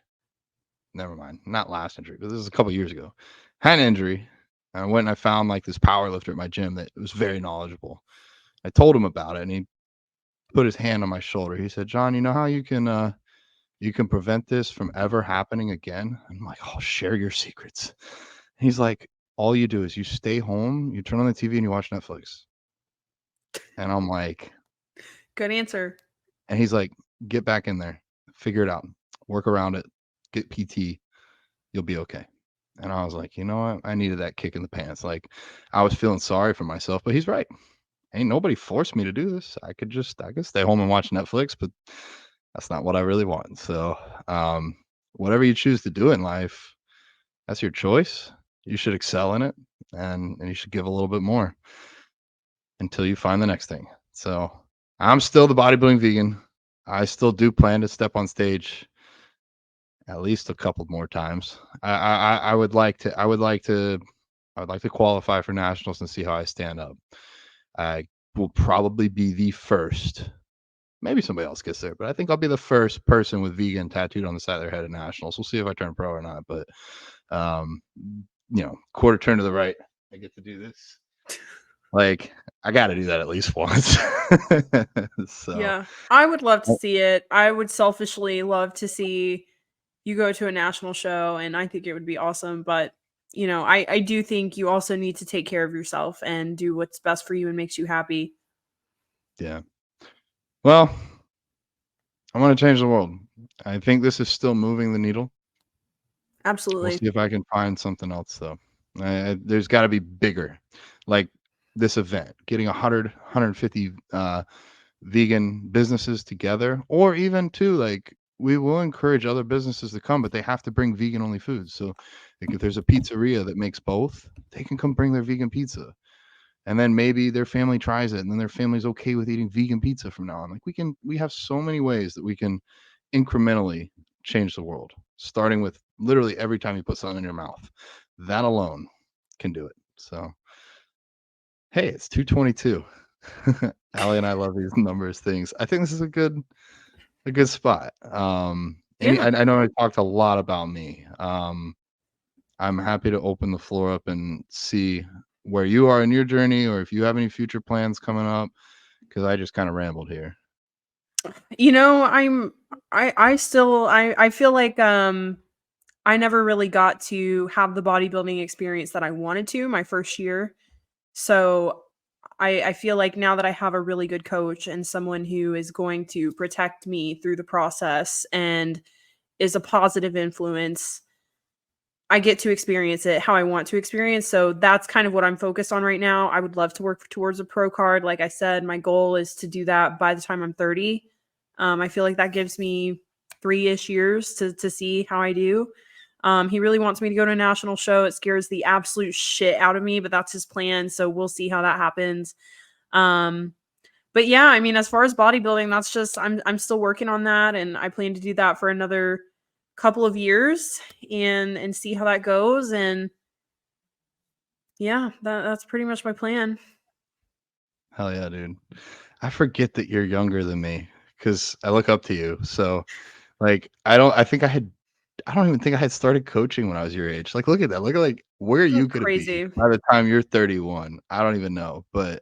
S1: never mind, not last injury, but this is a couple years ago. Had an injury. I went and I found like this power lifter at my gym that was very knowledgeable. I told him about it, and he put his hand on my shoulder. He said, "John, you know how you can prevent this from ever happening again?" I'm like, "Oh, share your secrets." He's like, "All you do is you stay home, you turn on the TV, and you watch Netflix." And I'm like,
S2: Good answer.
S1: and he's like, "Get back in there, figure it out, work around it, get PT, you'll be okay." And I was like, you know what? I needed that kick in the pants. Like, I was feeling sorry for myself, but he's right. Ain't nobody forced me to do this. I could stay home and watch Netflix, but that's not what I really want. So, whatever you choose to do in life, that's your choice. You should excel in it, and you should give a little bit more until you find the next thing. So, I'm still the bodybuilding vegan. I still do plan to step on stage at least a couple more times. I would like to. I would like to qualify for nationals and see how I stand up. I will probably be the first. Maybe somebody else gets there, but I think I'll be the first person with vegan tattooed on the side of their head at nationals. We'll see if I turn pro or not. But um, quarter turn to the right, I get to do this. Like I got to do that at least once. So
S2: Yeah. I would love to see it. I would selfishly love to see you go to a national show, and I think it would be awesome, but I do think you also need to take care of yourself and do what's best for you and makes you happy.
S1: yeah. Well, I want to change the world. I think this is still moving the needle. We'll
S2: Absolutely.
S1: see if I can find something else though. There's got to be bigger, like this event, getting 150 vegan businesses together, or even too like we will encourage other businesses to come, but they have to bring vegan only foods. So like if there's a pizzeria that makes both, they can come bring their vegan pizza. And then maybe their family tries it and then their family's okay with eating vegan pizza from now on. Like we have so many ways that we can incrementally change the world, starting with literally every time you put something in your mouth. That alone can do it. So, hey, it's 222. Allie and I love these numbers things. I think this is a good spot.
S2: Yeah.
S1: I know I talked a lot about me. I'm happy to open the floor up and see where you are in your journey, or if you have any future plans coming up, because I just kind of rambled here.
S2: You know, I still I feel like I never really got to have the bodybuilding experience that I wanted to my first year. So I feel like now that I have a really good coach and someone who is going to protect me through the process and is a positive influence, I get to experience it how I want to experience. So that's kind of what I'm focused on right now. I would love to work towards a pro card. Like I said, my goal is to do that by the time I'm 30. I feel like that gives me 3-ish years to see how I do. He really wants me to go to a national show. It scares the absolute shit out of me, but that's his plan. So we'll see how that happens. But yeah, I mean, as far as bodybuilding, that's just I'm still working on that, and I plan to do that for another couple of years and see how that goes. And yeah, that's pretty much my plan.
S1: Hell yeah, dude. I forget that you're younger than me because I look up to you. So, like, I don't even think I had started coaching when I was your age. Like, look at that. Look at like where
S2: That's
S1: you could be
S2: crazy.
S1: by the time you're 31. I don't even know, but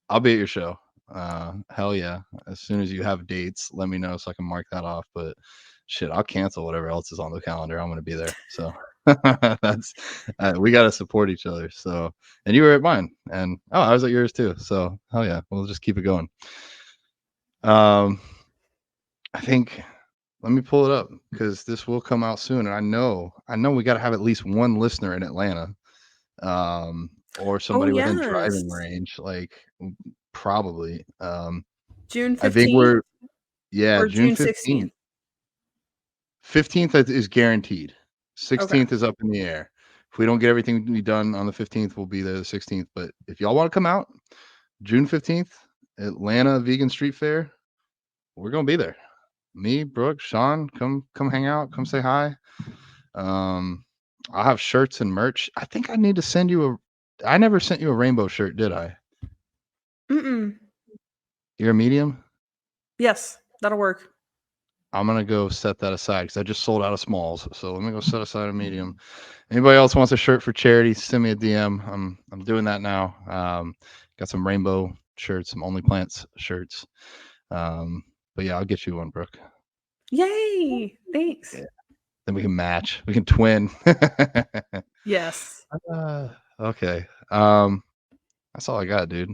S1: I'll be at your show. Hell yeah. As soon as you have dates, let me know so I can mark that off. But shit, I'll cancel whatever else is on the calendar. I'm gonna be there. So that's we gotta support each other. So, and you were at mine, and oh, I was at yours too. So hell yeah, we'll just keep it going. I think let me pull it up because this will come out soon, and I know we got to have at least one listener in Atlanta, or
S2: Oh
S1: somebody within
S2: yes.
S1: driving range, like probably.
S2: June
S1: I think
S2: 15th
S1: yeah,
S2: or
S1: June
S2: June
S1: 15th.
S2: 16th.
S1: 15th is guaranteed.
S2: Okay.
S1: 16th is up in the air. If we don't get everything to be done on the 15th, we'll be there the 16th. But if y'all want to come out, June 15th, Atlanta Vegan Street Fair, we're gonna be there. Me, Brooke, Sean, come hang out, come say hi. Um, I'll have shirts and merch. I think I need to send you a. I never sent you a rainbow shirt, did I?
S2: Mm-mm.
S1: You're a medium.
S2: Yes, that'll work.
S1: I'm gonna go set that aside because I just sold out of smalls. So let me go set aside a medium. Anybody else wants a shirt for charity? Send me a DM. I'm doing that now. Got some rainbow shirts, some Only Plants shirts. But yeah, I'll get you one, Brooke.
S2: Yay! Thanks.
S1: Yeah. Then we can match. We can twin.
S2: Yes.
S1: Okay. That's all I got, dude.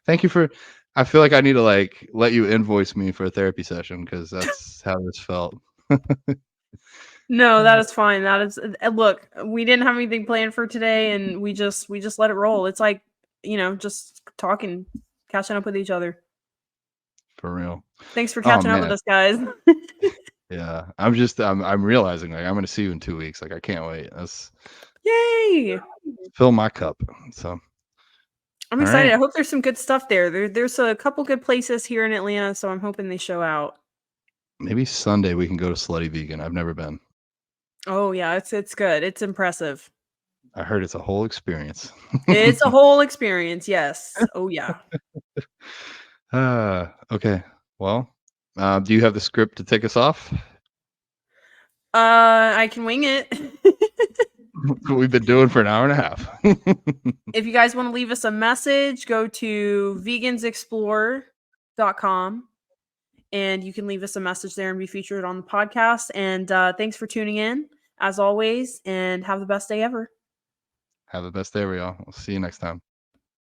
S1: Thank you for. I feel like I need to like let you invoice me for a therapy session because that's how this felt.
S2: No, that is fine. That is look, we didn't have anything planned for today and we just let it roll. It's like, just talking, catching up with each other.
S1: For real.
S2: Thanks for
S1: Oh
S2: catching up with
S1: man.
S2: us, guys.
S1: Yeah. I'm realizing like I'm gonna see you in 2 weeks. Like I can't wait. That's
S2: Yay!
S1: fill my cup. So
S2: I'm
S1: all
S2: excited.
S1: right.
S2: I hope there's some good stuff there. There's a couple good places here in Atlanta, so I'm hoping they show out.
S1: Maybe Sunday we can go to Slutty Vegan. I've never been.
S2: Oh yeah, it's good. It's impressive.
S1: I heard it's a whole experience.
S2: It's a whole experience. Yes. Oh yeah.
S1: Okay. Well, do you have the script to take us off?
S2: I can wing it.
S1: What we've been doing for an hour and a half.
S2: If you guys want to leave us a message, go to vegansexplore.com and you can leave us a message there and be featured on the podcast. And thanks for tuning in, as always, and have the best day ever.
S1: Have the best day, y'all. We'll see you next time.